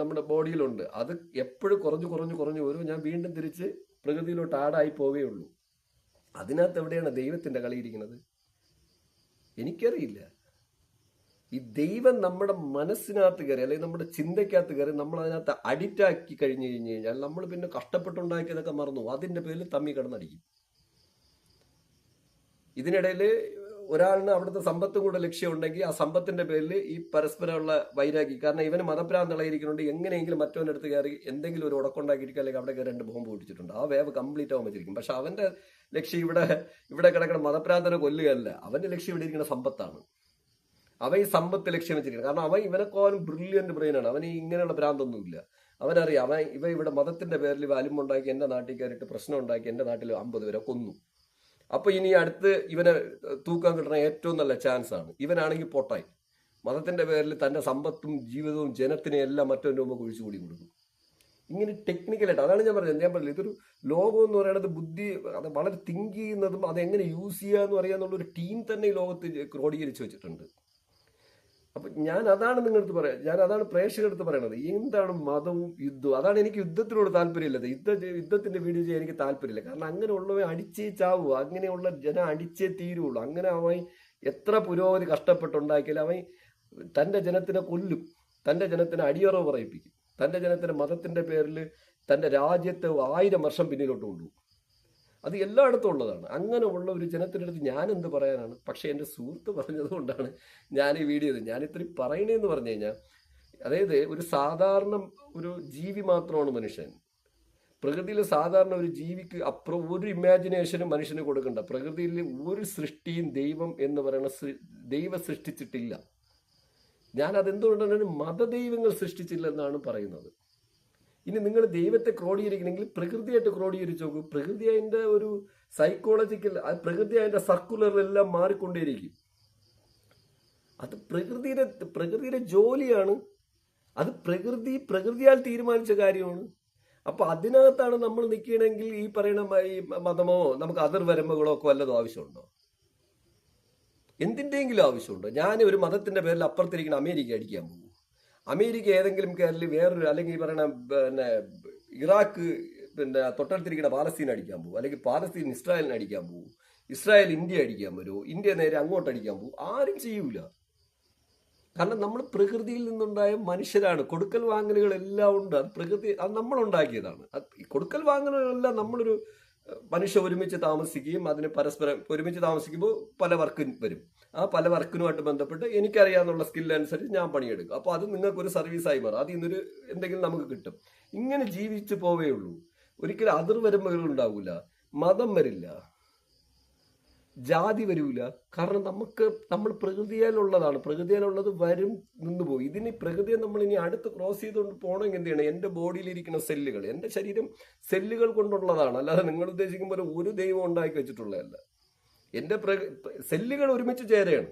നമ്മുടെ ബോഡിയിലുണ്ട്. അത് എപ്പോഴും കുറഞ്ഞു വരും. ഞാൻ വീണ്ടും തിരിച്ച് പ്രകൃതിയിലോട്ട് ആടായി പോവുകയുള്ളൂ. അതിനകത്ത് എവിടെയാണ് ദൈവത്തിന്റെ കളിയിരിക്കുന്നത്? എനിക്കറിയില്ല. ഈ ദൈവം നമ്മുടെ മനസ്സിനകത്ത് കയറി അല്ലെങ്കിൽ നമ്മുടെ ചിന്തയ്ക്കകത്ത് കയറി നമ്മൾ അതിനകത്ത് അഡിക്റ്റ് ആക്കി കഴിഞ്ഞു കഴിഞ്ഞാൽ നമ്മൾ പിന്നെ കഷ്ടപ്പെട്ടുണ്ടാക്കിയതൊക്കെ മറന്നു അതിന്റെ പേരിൽ തമ്മി കിടന്നടിക്കും. ഇതിനിടയിൽ ഒരാളിന് അവിടുത്തെ സമ്പത്തും കൂടെ ലക്ഷ്യമുണ്ടെങ്കിൽ ആ സമ്പത്തിന്റെ പേരിൽ ഈ പരസ്പരമുള്ള വൈരാഗ്യം, കാരണം ഇവന് മതഭ്രാന്തളയിരിക്കുന്നുണ്ട്, എങ്ങനെയെങ്കിലും മറ്റവൻ്റെ അടുത്ത് കയറി എന്തെങ്കിലും ഒരു ഉടക്കുണ്ടാക്കിയിരിക്കും, അല്ലെങ്കിൽ അവിടെ കയറി 2 ബോംബ് പൊട്ടിച്ചിട്ടുണ്ട്, ആ വേവ് കംപ്ലീറ്റ് ആവാൻ വെച്ചിരിക്കും. പക്ഷെ അവന്റെ ലക്ഷ്യം ഇവിടെ കിടക്കുന്ന മതഭ്രാന്തനെ കൊല്ലുകയല്ല, അവന്റെ ലക്ഷ്യം ഇവിടെ ഇരിക്കുന്ന സമ്പത്താണ്. അവൻ ഈ സമ്പത്ത് ലക്ഷ്യം വെച്ചിരിക്കുന്നത്. കാരണം അവൻ ഇവനെക്കാളും ബ്രില്യന്റ് ബ്രെയിനാണ്. അവന് ഇങ്ങനെയുള്ള ഭ്രാന്തൊന്നുമില്ല. അവനറിയാം ഇവിടെ മതത്തിന്റെ പേരിൽ അലുമ്പുണ്ടാക്കി എന്റെ നാട്ടിൽ കയറിയിട്ട് പ്രശ്നം ഉണ്ടാക്കി എന്റെ നാട്ടിൽ 50 പേരെ കൊന്നു. അപ്പൊ ഇനി അടുത്ത് ഇവനെ തൂക്കാൻ കിട്ടുന്ന ഏറ്റവും നല്ല ചാൻസ് ആണ്. ഇവനാണെങ്കിൽ പൊട്ടായി മതത്തിന്റെ പേരിൽ തന്റെ സമ്പത്തും ജീവിതവും ജനത്തിനെ എല്ലാം മറ്റൊരു മുമ്പ് കുഴിച്ചുകൂടി കൊടുക്കും. ഇങ്ങനെ ടെക്നിക്കലായിട്ട്, അതാണ് ഞാൻ പറഞ്ഞത്. ഇതൊരു ലോകം എന്ന് പറയുന്നത് ബുദ്ധി, അത് വളരെ തിങ്ക് ചെയ്യുന്നതും അതെങ്ങനെ യൂസ് ചെയ്യുക എന്ന് പറയാന്നുള്ള ഒരു ടീം തന്നെ ഈ ലോകത്ത് ക്രോഡീകരിച്ച് വെച്ചിട്ടുണ്ട്. അപ്പൊ ഞാൻ അതാണ് നിങ്ങളടുത്ത് പറയാം, ഞാൻ അതാണ് പ്രേക്ഷകരടുത്ത് പറയണത്. എന്താണ് മതവും യുദ്ധവും? അതാണ് എനിക്ക് യുദ്ധത്തിനോട് താല്പര്യമില്ലത്. യുദ്ധത്തിന്റെ വീഡിയോ ചെയ്യാൻ എനിക്ക് താല്പര്യമില്ല. കാരണം അങ്ങനെയുള്ളവൻ അടിച്ചേ ചാവൂ, അങ്ങനെയുള്ള ജനം അടിച്ചേ തീരുള്ളൂ. അങ്ങനെ അവൻ എത്ര പുരോഗതി കഷ്ടപ്പെട്ടുണ്ടാക്കിയാലും തൻ്റെ ജനത്തിനെ കൊല്ലും, തൻ്റെ ജനത്തിനെ അടിയറവ് പറയിപ്പിക്കും, തൻ്റെ ജനത്തിൻ്റെ മതത്തിൻ്റെ പേരിൽ തൻ്റെ രാജ്യത്തെ 1000 വർഷം പിന്നിലോട്ട് കൊണ്ടുപോകും. അത് എല്ലായിടത്തും ഉള്ളതാണ്. അങ്ങനെ ഉള്ള ഒരു ജനത്തിൻ്റെ അടുത്ത് ഞാൻ എന്ത് പറയാനാണ്? പക്ഷേ എൻ്റെ സുഹൃത്ത് പറഞ്ഞതുകൊണ്ടാണ് ഞാൻ ഈ വീഡിയോ ചെയ്തത്. ഞാൻ ഇത്രയും പറയണേന്ന് പറഞ്ഞു കഴിഞ്ഞാൽ, അതായത് ഒരു സാധാരണ ഒരു ജീവി മാത്രമാണ് മനുഷ്യൻ. പ്രകൃതിയിൽ സാധാരണ ഒരു ജീവിക്ക് അപ്പുറം ഒരു ഇമാജിനേഷനും മനുഷ്യന് കൊടുക്കണ്ട. പ്രകൃതിയിൽ ഒരു സൃഷ്ടിയും ദൈവം എന്ന് പറയുന്ന ദൈവം സൃഷ്ടിച്ചിട്ടില്ല. ഞാൻ അതെന്തുകൊണ്ടാണ് മതദൈവങ്ങൾ സൃഷ്ടിച്ചില്ലെന്നാണ് പറയുന്നത്. ഇനി നിങ്ങൾ ദൈവത്തെ ക്രോഡീകരിക്കണമെങ്കിൽ പ്രകൃതിയായിട്ട് ക്രോഡീകരിച്ച് നോക്കൂ. പ്രകൃതി അതിൻ്റെ ഒരു സൈക്കോളജിക്കൽ, പ്രകൃതി അതിൻ്റെ സർക്കുലറെല്ലാം മാറിക്കൊണ്ടേയിരിക്കും. അത് പ്രകൃതിയുടെ ജോലിയാണ്. അത് പ്രകൃതിയാൽ തീരുമാനിച്ച കാര്യമാണ്. അപ്പൊ അതിനകത്താണ് നമ്മൾ നിൽക്കണമെങ്കിൽ ഈ പറയുന്ന ഈ മതമോ നമുക്ക് അതിർവരമ്പുകളോ ഒക്കെ വല്ലതും ആവശ്യമുണ്ടോ? എന്തിൻ്റെയെങ്കിലും ആവശ്യമുണ്ടോ? ഞാൻ ഒരു മതത്തിന്റെ പേരിൽ അപ്പുറത്തിരിക്കുന്ന അമേരിക്ക അടിക്കാൻ പോകും. അമേരിക്ക ഏതെങ്കിലും കയറിൽ വേറൊരു, അല്ലെങ്കിൽ ഈ പറയുന്ന പിന്നെ ഇറാഖ് തൊട്ടടുത്തിരിക്കുന്ന പാലസ്തീൻ അടിക്കാൻ പോകും, അല്ലെങ്കിൽ പാലസ്തീൻ ഇസ്രായേലിനെ അടിക്കാൻ പോകും, ഇസ്രായേൽ ഇന്ത്യ അടിക്കാൻ വരുമോ, ഇന്ത്യ നേരെ അങ്ങോട്ട് അടിക്കാൻ പോകും? ആരും ചെയ്യൂല. കാരണം നമ്മൾ പ്രകൃതിയിൽ നിന്നുണ്ടായ മനുഷ്യരാണ്. കൊടുക്കൽ വാങ്ങലുകളെല്ലാം ഉണ്ട്. അത് പ്രകൃതി, അത് നമ്മളുണ്ടാക്കിയതാണ്. കൊടുക്കൽ വാങ്ങലുകളെല്ലാം നമ്മളൊരു മനുഷ്യ ഒരുമിച്ച് താമസിക്കുകയും അതിന് പരസ്പരം ഒരുമിച്ച് താമസിക്കുമ്പോൾ പല വർക്കും വരും. ആ പല വർക്കിനുമായിട്ട് ബന്ധപ്പെട്ട് എനിക്കറിയാവുന്ന സ്കിൽ അനുസരിച്ച് ഞാൻ പണിയെടുക്കും. അപ്പോൾ അത് നിങ്ങൾക്കൊരു സർവീസായി മാറും. അതിൽ നിന്നൊരു എന്തെങ്കിലും നമുക്ക് കിട്ടും. ഇങ്ങനെ ജീവിച്ചു പോവേ ഉള്ളൂ. ഒരിക്കലും അതിർവരമ്പുകൾ ഉണ്ടാവില്ല, മതം വരില്ല, ജാതി വരൂല. കാരണം നമ്മൾ പ്രകൃതിയാലുള്ളതാണ്. പ്രകൃതിയാലുള്ളത് വരും, നിന്ന് പോകും. ഇതിന് പ്രകൃതിയെ നമ്മൾ ഇനി അടുത്ത് ക്രോസ് ചെയ്തുകൊണ്ട് പോകണമെങ്കിൽ എന്ത് ചെയ്യണം? എൻ്റെ ബോഡിയിലിരിക്കുന്ന സെല്ലുകൾ, എൻ്റെ ശരീരം സെല്ലുകൾ കൊണ്ടുള്ളതാണ്. അല്ലാതെ നിങ്ങൾ ഉദ്ദേശിക്കുമ്പോൾ ഒരു ദൈവം ഉണ്ടാക്കി വെച്ചിട്ടുള്ളതല്ല. എൻ്റെ സെല്ലുകൾ ഒരുമിച്ച് ചേരുകയാണ്.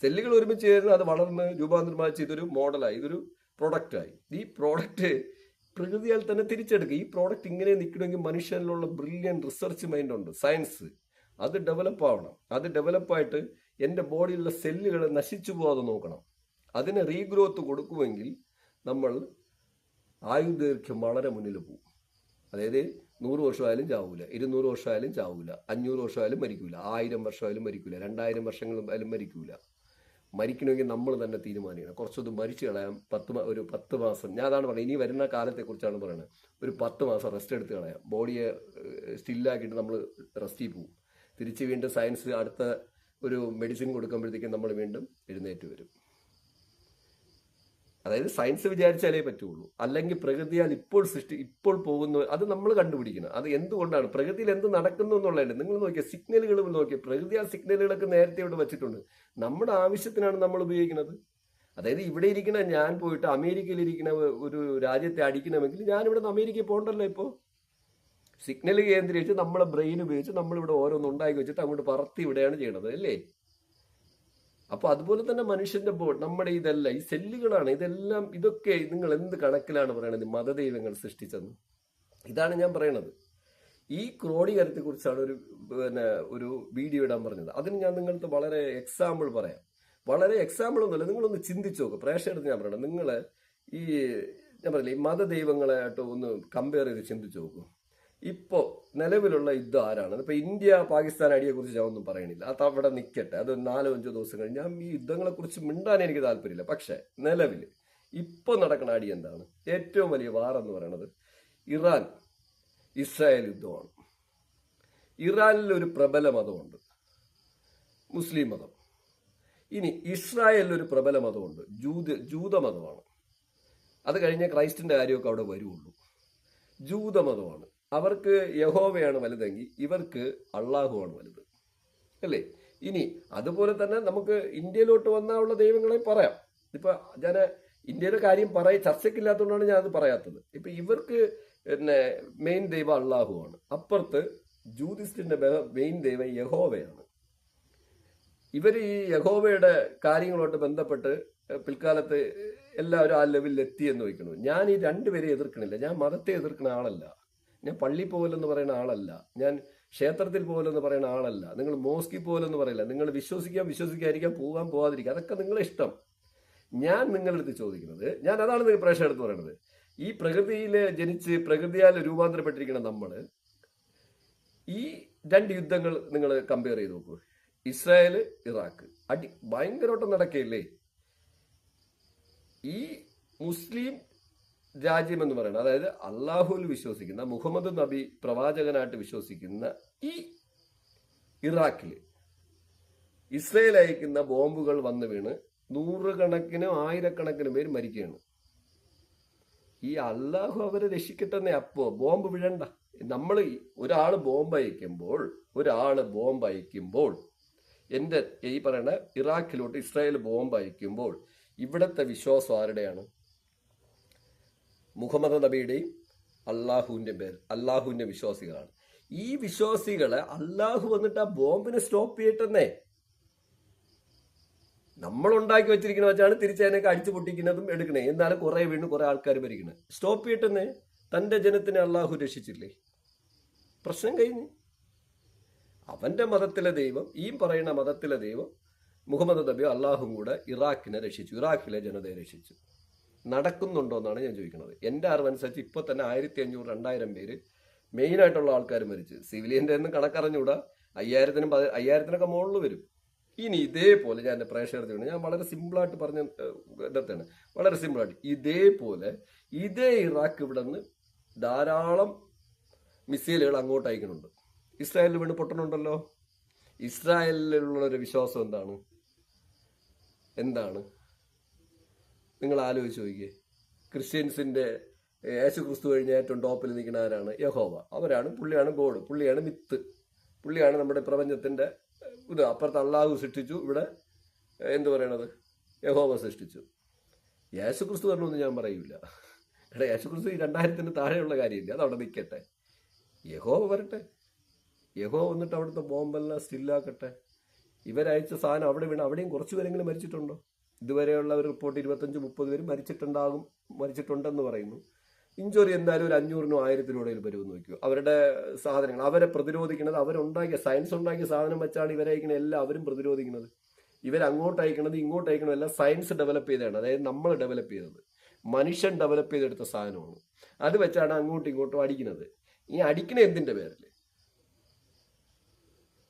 സെല്ലുകൾ ഒരുമിച്ച് ചേരുന്നത് അത് വളർന്ന് രൂപാന്തരമായി ഇതൊരു മോഡലായി, ഇതൊരു പ്രൊഡക്റ്റായി. ഈ പ്രോഡക്റ്റ് പ്രകൃതിയാൽ തന്നെ തിരിച്ചെടുക്കുക. ഈ പ്രോഡക്റ്റ് ഇങ്ങനെ നിൽക്കണമെങ്കിൽ മനുഷ്യനിലുള്ള ബ്രില്യൻ റിസർച്ച് മൈൻഡ് ഉണ്ട്, സയൻസ്. അത് ഡെവലപ്പ് ആവണം. അത് ഡെവലപ്പായിട്ട് എൻ്റെ ബോഡിയിലുള്ള സെല്ലുകൾ നശിച്ചു പോകാതെ നോക്കണം. അതിന് റീഗ്രോത്ത് കൊടുക്കുമെങ്കിൽ നമ്മൾ ആയുർദൈർഘ്യം വളരെ മുന്നിൽ പോകും. അതായത് 100 വർഷമായാലും ചാവൂല, 200 വർഷമായാലും ചാവൂല, 500 വർഷമായാലും മരിക്കൂല, 1000 വർഷമായാലും മരിക്കൂല, 2000 വർഷങ്ങളായാലും മരിക്കൂല. മരിക്കണമെങ്കിൽ നമ്മൾ തന്നെ തീരുമാനിക്കണം. കുറച്ചൊന്ന് മരിച്ചു കളയാം. ഒരു 10 മാസം, ഞാൻ അതാണ് പറയുന്നത്, ഇനി വരുന്ന കാലത്തെക്കുറിച്ചാണ് പറയുന്നത്. ഒരു 10 മാസം റെസ്റ്റ് എടുത്ത് കളയാം. ബോഡിയെ സ്റ്റില്ലാക്കിയിട്ട് നമ്മൾ റെസ്റ്റിൽ പോകും. തിരിച്ച് വീണ്ടും സയൻസ് അടുത്ത ഒരു മെഡിസിൻ കൊടുക്കുമ്പോഴത്തേക്കും നമ്മൾ വീണ്ടും എഴുന്നേറ്റ് വരും. അതായത് സയൻസ് വിചാരിച്ചാലേ പറ്റുള്ളൂ. അല്ലെങ്കിൽ പ്രകൃതിയാൽ ഇപ്പോൾ പോകുന്നു, അത് നമ്മൾ കണ്ടുപിടിക്കണം. അത് എന്തുകൊണ്ടാണ്, പ്രകൃതിയിൽ എന്ത് നടക്കുന്നു എന്നുള്ളതല്ലേ. നിങ്ങൾ നോക്കിയാൽ സിഗ്നലുകൾ നോക്കിയാൽ പ്രകൃതിയാൽ സിഗ്നലുകളൊക്കെ നേരത്തെ ഇവിടെ വെച്ചിട്ടുണ്ട്. നമ്മുടെ ആവശ്യത്തിനാണ് നമ്മൾ ഉപയോഗിക്കുന്നത്. അതായത് ഇവിടെ ഇരിക്കുന്ന ഞാൻ പോയിട്ട് അമേരിക്കയിൽ ഇരിക്കുന്ന ഒരു രാജ്യത്തെ അടിക്കണമെങ്കിൽ ഞാനിവിടെ നിന്ന് അമേരിക്കയിൽ പോകണ്ടല്ലോ. ഇപ്പോൾ സിഗ്നൽ കേന്ദ്രീകരിച്ച് നമ്മളെ ബ്രെയിൻ ഉപയോഗിച്ച് നമ്മളിവിടെ ഓരോന്ന് ഉണ്ടാക്കി വെച്ചിട്ട് അങ്ങോട്ട് പറത്തി ഇവിടെയാണ് ചെയ്യണത്, അല്ലേ? അപ്പോൾ അതുപോലെ തന്നെ മനുഷ്യന്റെ നമ്മുടെ ഇതെല്ലാം ഈ സെല്ലുകളാണ്. ഇതൊക്കെ നിങ്ങൾ എന്ത് കണക്കിലാണ് പറയണത് മതദൈവങ്ങൾ സൃഷ്ടിച്ചെന്ന്? ഇതാണ് ഞാൻ പറയണത്. ഈ ക്രോഡീകരണത്തെക്കുറിച്ചാണ് ഒരു വീഡിയോ ഇടാൻ പറഞ്ഞത്. അതിന് ഞാൻ നിങ്ങൾക്ക് വളരെ എക്സാമ്പിൾ പറയാം. വളരെ എക്സാമ്പിൾ ഒന്നുമില്ല, നിങ്ങളൊന്ന് ചിന്തിച്ചു നോക്കുക. പ്രേക്ഷകർക്ക് ഞാൻ പറയണം, നിങ്ങൾ ഞാൻ പറയില്ല, ഈ മതദൈവങ്ങളായിട്ട് ഒന്ന് കമ്പയർ ചെയ്ത് ചിന്തിച്ചു നോക്കൂ. ഇപ്പോൾ നിലവിലുള്ള യുദ്ധം ആരാണ്? ഇപ്പോൾ ഇന്ത്യ പാകിസ്ഥാൻ അടിയെക്കുറിച്ച് ഞാൻ ഒന്നും പറയണില്ല, അത് അവിടെ നിൽക്കട്ടെ. അത് 4-5 ദിവസം കഴിഞ്ഞ് ഞാൻ ഈ യുദ്ധങ്ങളെക്കുറിച്ച് മിണ്ടാൻ എനിക്ക് താല്പര്യമില്ല. പക്ഷേ നിലവിൽ ഇപ്പോൾ നടക്കുന്ന അടി എന്താണ്? ഏറ്റവും വലിയ വാർ എന്ന് പറയുന്നത് ഇറാൻ ഇസ്രായേൽ യുദ്ധമാണ്. ഇറാനിൽ ഒരു പ്രബല മതമുണ്ട്, മുസ്ലിം മതം. ഇനി ഇസ്രായേലിൽ ഒരു പ്രബല മതമുണ്ട്, ജൂതമതമാണ്. അത് കഴിഞ്ഞ ക്രൈസ്റ്റിന്റെ കാര്യമൊക്കെ അവിടെ വരുള്ളൂ. ജൂതമതമാണ്. അവർക്ക് യഹോവയാണ് വലുതെങ്കിൽ ഇവർക്ക് അള്ളാഹുവാണ് വലുത്, അല്ലേ? ഇനി അതുപോലെ തന്നെ നമുക്ക് ഇന്ത്യയിലോട്ട് വന്നുള്ള ദൈവങ്ങളെ പറയാം. ഇപ്പൊ ഞാൻ ഇന്ത്യയുടെ കാര്യം ചർച്ചയ്ക്കില്ലാത്തതുകൊണ്ടാണ് ഞാൻ അത് പറയാത്തത്. ഇപ്പൊ ഇവർക്ക് മെയിൻ ദൈവം അള്ളാഹുവാണ്. അപ്പുറത്ത് ജൂതിസ്റ്റിന്റെ മെയിൻ ദൈവം യഹോവയാണ്. ഇവർ ഈ യഹോവയുടെ കാര്യങ്ങളോട്ട് ബന്ധപ്പെട്ട് പിൽക്കാലത്ത് എല്ലാവരും ആ ലെവലിൽ എത്തിയെന്ന് വയ്ക്കണം. ഞാൻ ഈ രണ്ടുപേരെ എതിർക്കണില്ല. ഞാൻ മതത്തെ എതിർക്കുന്ന ആളല്ല. ഞാൻ പള്ളി പോലെന്ന് പറയുന്ന ആളല്ല. ഞാൻ ക്ഷേത്രത്തിൽ പോലെന്ന് പറയുന്ന ആളല്ല. നിങ്ങൾ മോസ്കിൽ പോലെന്ന് പറയില്ല. നിങ്ങൾ വിശ്വസിക്കാതിരിക്കാം, പോകാതിരിക്കാം, അതൊക്കെ നിങ്ങളെ ഇഷ്ടം. ഞാൻ നിങ്ങളുടെ അടുത്ത് ചോദിക്കുന്നത്, ഞാൻ അതാണ് നിങ്ങൾ പ്രേക്ഷകർ അടുത്ത് പറയുന്നത്, ഈ പ്രകൃതിയിൽ ജനിച്ച് പ്രകൃതിയാൽ രൂപാന്തരപ്പെട്ടിരിക്കുന്ന നമ്മൾ ഈ 2 യുദ്ധങ്ങൾ നിങ്ങൾ കമ്പയർ ചെയ്ത് നോക്കൂ. ഇസ്രായേൽ ഇറാഖ് അടി ഭയങ്കരമായിട്ട് നടക്കുകയില്ലേ? ഈ മുസ്ലിം രാജ്യം എന്ന് പറയുന്നത്, അതായത് അള്ളാഹുവിൽ വിശ്വസിക്കുന്ന, മുഹമ്മദ് നബി പ്രവാചകനായിട്ട് വിശ്വസിക്കുന്ന ഈ ഇറാഖിൽ ഇസ്രയേൽ അയക്കുന്ന ബോംബുകൾ വന്ന് വീണ് നൂറുകണക്കിനും ആയിരക്കണക്കിന് പേര് മരിക്കുകയാണ്. ഈ അള്ളാഹു അവരെ രക്ഷിക്കട്ടെ. അപ്പോ ബോംബ് വിഴണ്ട. നമ്മൾ ഒരാള് ബോംബ് അയക്കുമ്പോൾ എൻ്റെ ഈ പറയുന്ന ഇറാഖിലോട്ട് ഇസ്രായേൽ ബോംബ് അയക്കുമ്പോൾ ഇവിടുത്തെ വിശ്വാസം ആരുടെയാണ്? മുഹമ്മദ് നബിയുടെയും അള്ളാഹുവിന്റെ വിശ്വാസികളാണ്. ഈ വിശ്വാസികളെ അള്ളാഹു വന്നിട്ട് ആ ബോംബിനെ സ്റ്റോപ്പ് ചെയ്യട്ടെന്നേ. നമ്മൾ ഉണ്ടാക്കി വെച്ചിരിക്കുന്ന വെച്ചാണ് തിരിച്ചതിനൊക്കെ അടിച്ചു പൊട്ടിക്കുന്നതും എടുക്കണേ. എന്നാലും കുറെ വീണ്ടും കുറെ ആൾക്കാർ ഭരിക്കണേ. സ്റ്റോപ്പ് ചെയ്യട്ടെന്നേ. തന്റെ ജനത്തിനെ അള്ളാഹു രക്ഷിച്ചില്ലേ? പ്രശ്നം കഴിഞ്ഞ്. അവന്റെ മതത്തിലെ ദൈവം, ഈ പറയുന്ന മതത്തിലെ ദൈവം മുഹമ്മദ് നബിയോ അള്ളാഹും കൂടെ ഇറാഖിനെ രക്ഷിച്ചു, ഇറാഖിലെ ജനതയെ രക്ഷിച്ചു. നടക്കുന്നുണ്ടോ എന്നാണ് ഞാൻ ചോദിക്കുന്നത്. എൻ്റെ അറിവനുസരിച്ച് ഇപ്പോൾ തന്നെ 1500-2000 പേര് മെയിനായിട്ടുള്ള ആൾക്കാർ മരിച്ചു. സിവിലിയൻ്റെ ഒന്നും കണക്കറിഞ്ഞൂടാ. 5000-5000 മുകളിൽ വരും. ഇനി ഇതേപോലെ ഞാൻ എൻ്റെ പ്രേക്ഷകർക്ക് ഞാൻ വളരെ സിമ്പിളായിട്ട് പറഞ്ഞ ഇടത്താണ്, വളരെ സിമ്പിളായിട്ട് ഇതേപോലെ ഇതേ ഇറാഖ് ഇവിടെ നിന്ന് ധാരാളം മിസൈലുകൾ അങ്ങോട്ട് അയക്കുന്നുണ്ട്. ഇസ്രായേലിൽ വീണ് പൊട്ടണുണ്ടല്ലോ. ഇസ്രായേലിലുള്ളൊരു വിശ്വാസം എന്താണ് നിങ്ങൾ ആലോചിച്ച് നോക്കിയേ. ക്രിസ്ത്യൻസിന്റെ യേശു ക്രിസ്തു കഴിഞ്ഞ ഏറ്റവും ടോപ്പിൽ നിൽക്കുന്ന ആരാണ്? യഹോവ. അവരാണ്, പുള്ളിയാണ് ഗോഡ്, പുള്ളിയാണ് മിത്ത്, പുള്ളിയാണ് നമ്മുടെ പ്രപഞ്ചത്തിന്റെ ഇത്. അപ്പുറത്ത് അള്ളാഹു സൃഷ്ടിച്ചു, ഇവിടെ എന്ത് പറയണത്? യഹോവ സൃഷ്ടിച്ചു. യേശു ക്രിസ്തു പറഞ്ഞൊന്നും ഞാൻ പറയൂല. എടാ, യേശു ക്രിസ്തു ഈ 2000-ന് താഴെയുള്ള കാര്യമില്ല, അതവിടെ നിൽക്കട്ടെ. യഹോവ വരട്ടെ. യഹോവ വന്നിട്ട് അവിടുത്തെ ബോംബെല്ലാം സ്റ്റില്ലാക്കട്ടെ. ഇവരയച്ച സാധനം അവിടെ വീണ് അവിടെയും കുറച്ച് പേരെങ്കിലും മരിച്ചിട്ടുണ്ടോ? ഇതുവരെയുള്ള ഒരു റിപ്പോർട്ട് 25-30 പേര് മരിച്ചിട്ടുണ്ടെന്ന് പറയുന്നു. ഇഞ്ചുറി എന്തായാലും ഒരു 500-1000 ഇടയിൽ വരുമെന്ന് നോക്കിയോ. അവരുടെ സാധനങ്ങൾ അവരെ പ്രതിരോധിക്കുന്നത്, അവരുണ്ടാക്കിയ സയൻസ് ഉണ്ടാക്കിയ സാധനം വെച്ചാണ് ഇവരയക്കുന്നത്. എല്ലാവരും പ്രതിരോധിക്കുന്നത്. ഇവരങ്ങോട്ട് അയക്കണത് ഇങ്ങോട്ട് അയക്കണത് എല്ലാം സയൻസ് ഡെവലപ്പ് ചെയ്തതാണ്. അതായത് നമ്മൾ ഡെവലപ്പ് ചെയ്തത്, മനുഷ്യൻ ഡെവലപ്പ് ചെയ്തെടുത്ത സാധനമാണ്. അത് വെച്ചാണ് അങ്ങോട്ടും ഇങ്ങോട്ടും അടിക്കുന്നത്. ഈ അടിക്കണ എന്തിന്റെ പേരിൽ?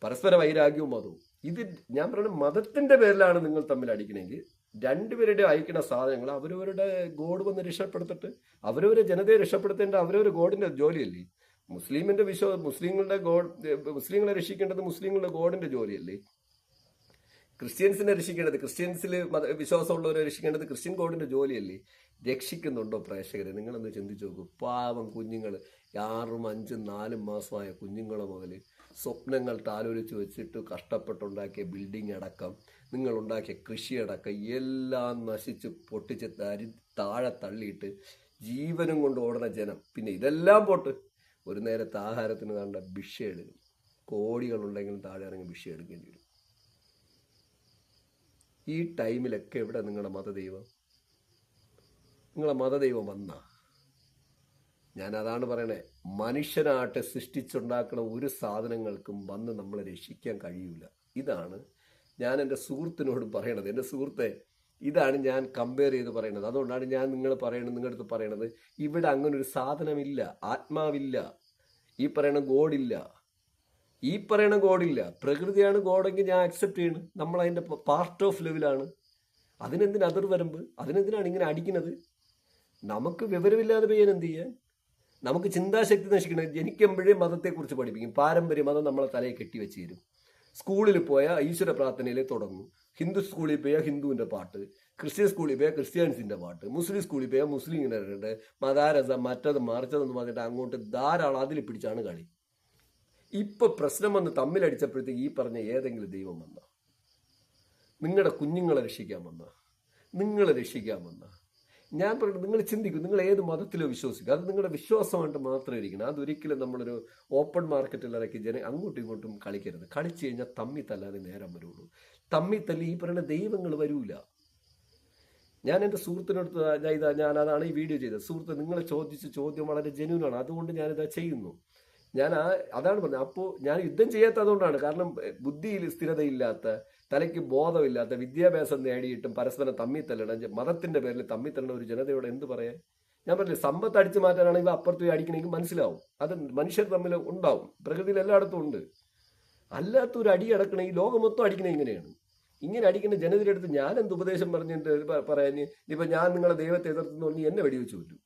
പരസ്പര വൈരാഗ്യവും മതവും. ഇത് ഞാൻ പറയുന്നത് മതത്തിന്റെ പേരിലാണ് നിങ്ങൾ തമ്മിൽ അടിക്കണമെങ്കിൽ രണ്ടുപേരുടെ അയക്കുന്ന സാധനങ്ങൾ അവരവരുടെ ഗോഡ് വന്ന് രക്ഷപ്പെടുത്തിട്ട് അവരവരെ ജനതയെ രക്ഷപ്പെടുത്തേണ്ട അവരവരുടെ ഗോഡിന്റെ ജോലിയല്ലേ? മുസ്ലിങ്ങളെ രക്ഷിക്കേണ്ടത് മുസ്ലിങ്ങളുടെ ഗോഡിന്റെ ജോലിയല്ലേ? ക്രിസ്ത്യൻസിനെ രക്ഷിക്കേണ്ടത്, ക്രിസ്ത്യൻസിൽ വിശ്വാസമുള്ളവരെ രക്ഷിക്കേണ്ടത് ക്രിസ്ത്യൻ ഗോഡിന്റെ ജോലിയല്ലേ? രക്ഷിക്കുന്നുണ്ടോ പ്രേക്ഷകരെ? നിങ്ങളൊന്ന് ചിന്തിച്ചു നോക്കൂ. പാവം കുഞ്ഞുങ്ങൾ, 6, 5, 4 മാസമായ കുഞ്ഞുങ്ങളെ മുതൽ സ്വപ്നങ്ങൾ താലോലിച്ച് വെച്ചിട്ട് കഷ്ടപ്പെട്ടുണ്ടാക്കിയ ബിൽഡിംഗ് അടക്കം, നിങ്ങളുണ്ടാക്കിയ കൃഷിയടക്കം എല്ലാം നശിച്ച് പൊട്ടിച്ച് താഴെ തള്ളിയിട്ട് ജീവനും കൊണ്ട് ഓടുന്ന ജനം. പിന്നെ ഇതെല്ലാം പോട്ട് ഒരു നേരത്തെ ആഹാരത്തിന് കണ്ട ഭിക്ഷ എടുക്കും. കോടികളുണ്ടെങ്കിലും താഴെ ഇറങ്ങി ഭിക്ഷ എടുക്കേണ്ടി വരും. ഈ ടൈമിലൊക്കെ എവിടെ നിങ്ങളുടെ മതദൈവം? നിങ്ങളെ മതദൈവം വന്നാ? ഞാൻ അതാണ് പറയണേ, മനുഷ്യനായിട്ട് സൃഷ്ടിച്ചുണ്ടാക്കുന്ന ഒരു സാധനങ്ങൾക്കും വന്ന് നമ്മളെ രക്ഷിക്കാൻ കഴിയൂല. ഇതാണ് ഞാൻ എൻ്റെ സുഹൃത്തിനോട് പറയണത്. എൻ്റെ സുഹൃത്തെ, ഇതാണ് ഞാൻ കമ്പയർ ചെയ്ത് പറയുന്നത്. അതുകൊണ്ടാണ് ഞാൻ നിങ്ങളുടെ അടുത്ത് പറയണത്, ഇവിടെ അങ്ങനെ ഒരു സാധനമില്ല, ആത്മാവില്ല, ഈ പറയണ ഗോഡില്ല. പ്രകൃതിയാണ് ഗോഡെങ്കിൽ ഞാൻ അക്സെപ്റ്റ് ചെയ്യണം. നമ്മൾ അതിൻ്റെ പാർട്ട് ഓഫ് ലെവലാണ്. അതിനെന്തിനാ അതിർവരമ്പ്? അതിനെന്തിനാണ് ഇങ്ങനെ അടിക്കുന്നത്? നമുക്ക് വിവരമില്ലാതെ ചെയ്യാൻ എന്ത് ചെയ്യാൻ? നമുക്ക് ചിന്താശക്തി നശിക്കണം. ജനിക്കുമ്പോഴേ മതത്തെക്കുറിച്ച് പഠിപ്പിക്കും. പാരമ്പര്യ മതം നമ്മളെ തലയെ കെട്ടിവെച്ച് തരും. സ്കൂളിൽ പോയാൽ ഈശ്വര പ്രാർത്ഥനയിലേ തുടങ്ങും. ഹിന്ദു സ്കൂളിൽ പോയാൽ ഹിന്ദുവിൻ്റെ പാട്ട്, ക്രിസ്ത്യൻ സ്കൂളിൽ പോയാൽ ക്രിസ്ത്യാനിസിൻ്റെ പാട്ട്, മുസ്ലിം സ്കൂളിൽ പോയാൽ മുസ്ലിങ്ങളുടെ മതാരസം മറ്റത് മറിച്ചതെന്ന് പറഞ്ഞിട്ട് അങ്ങോട്ട് ധാരാളം അതിൽ പിടിച്ചാണ് കളി. ഇപ്പൊ പ്രശ്നം വന്ന് തമ്മിലടിച്ചപ്പോഴത്തേക്ക് ഈ പറഞ്ഞ ഏതെങ്കിലും ദൈവം വന്ന, നിങ്ങളുടെ കുഞ്ഞുങ്ങളെ രക്ഷിക്കാൻ വന്ന, ഞാൻ പറയുന്നത് നിങ്ങൾ ചിന്തിക്കും, നിങ്ങൾ ഏത് മതത്തിലോ വിശ്വസിക്കുക. അത് നിങ്ങളുടെ വിശ്വാസമായിട്ട് മാത്രം ഇരിക്കണം. അതൊരിക്കലും നമ്മളൊരു ഓപ്പൺ മാർക്കറ്റിൽ ഇറക്കി അങ്ങോട്ടും ഇങ്ങോട്ടും കളിക്കരുത്. കളിച്ചു കഴിഞ്ഞാൽ തമ്മിത്തല്ലാതെ നേരം വരുള്ളൂ. തമ്മിത്തല്ലി ഈ പറയുന്ന ദൈവങ്ങൾ വരൂല. ഞാൻ എൻ്റെ സുഹൃത്തിനടുത്ത് ഞാൻ അതാണ് ഈ വീഡിയോ ചെയ്തത്. സുഹൃത്ത്, നിങ്ങളെ ചോദിച്ച ചോദ്യം വളരെ ജെന്യൂനാണ്, അതുകൊണ്ട് ഞാനിത് ചെയ്യുന്നു. അതാണ് പറഞ്ഞത്. അപ്പോൾ ഞാൻ യുദ്ധം ചെയ്യാത്തതുകൊണ്ടാണ്. കാരണം ബുദ്ധിയിൽ സ്ഥിരതയില്ലാത്ത, തലയ്ക്ക് ബോധമില്ലാത്ത, വിദ്യാഭ്യാസം നേടിയിട്ടും പരസ്പരം തമ്മിത്തല്ലണം, മതത്തിന്റെ പേരിൽ തമ്മിത്തല്ലണ ഒരു ജനതയോട് എന്ത് പറയാൻ? ഞാൻ പറഞ്ഞില്ല, സമ്പത്ത് അടിച്ചു മാറ്റാനാണെങ്കിൽ അപ്പുറത്ത് അടിക്കണമെങ്കിൽ മനസ്സിലാവും. അത് മനുഷ്യർ തമ്മിൽ ഉണ്ടാവും, പ്രകൃതിയിൽ എല്ലായിടത്തും ഉണ്ട്. അല്ലാത്തൊരു അടി അടക്കണമെങ്കിൽ ലോകം മൊത്തം അടിക്കണേ ഇങ്ങനെയാണ്. ഇങ്ങനെ അടിക്കുന്ന ജനതയുടെ അടുത്ത് ഞാൻ എന്ത് ഉപദേശം പറഞ്ഞിട്ട് പറയാൻ? ഇപ്പൊ ഞാൻ നിങ്ങളെ ദൈവത്തെ എതിർത്തെന്ന് പറഞ്ഞ് എന്നെ വെടിവെച്ചു കൊല്ലും.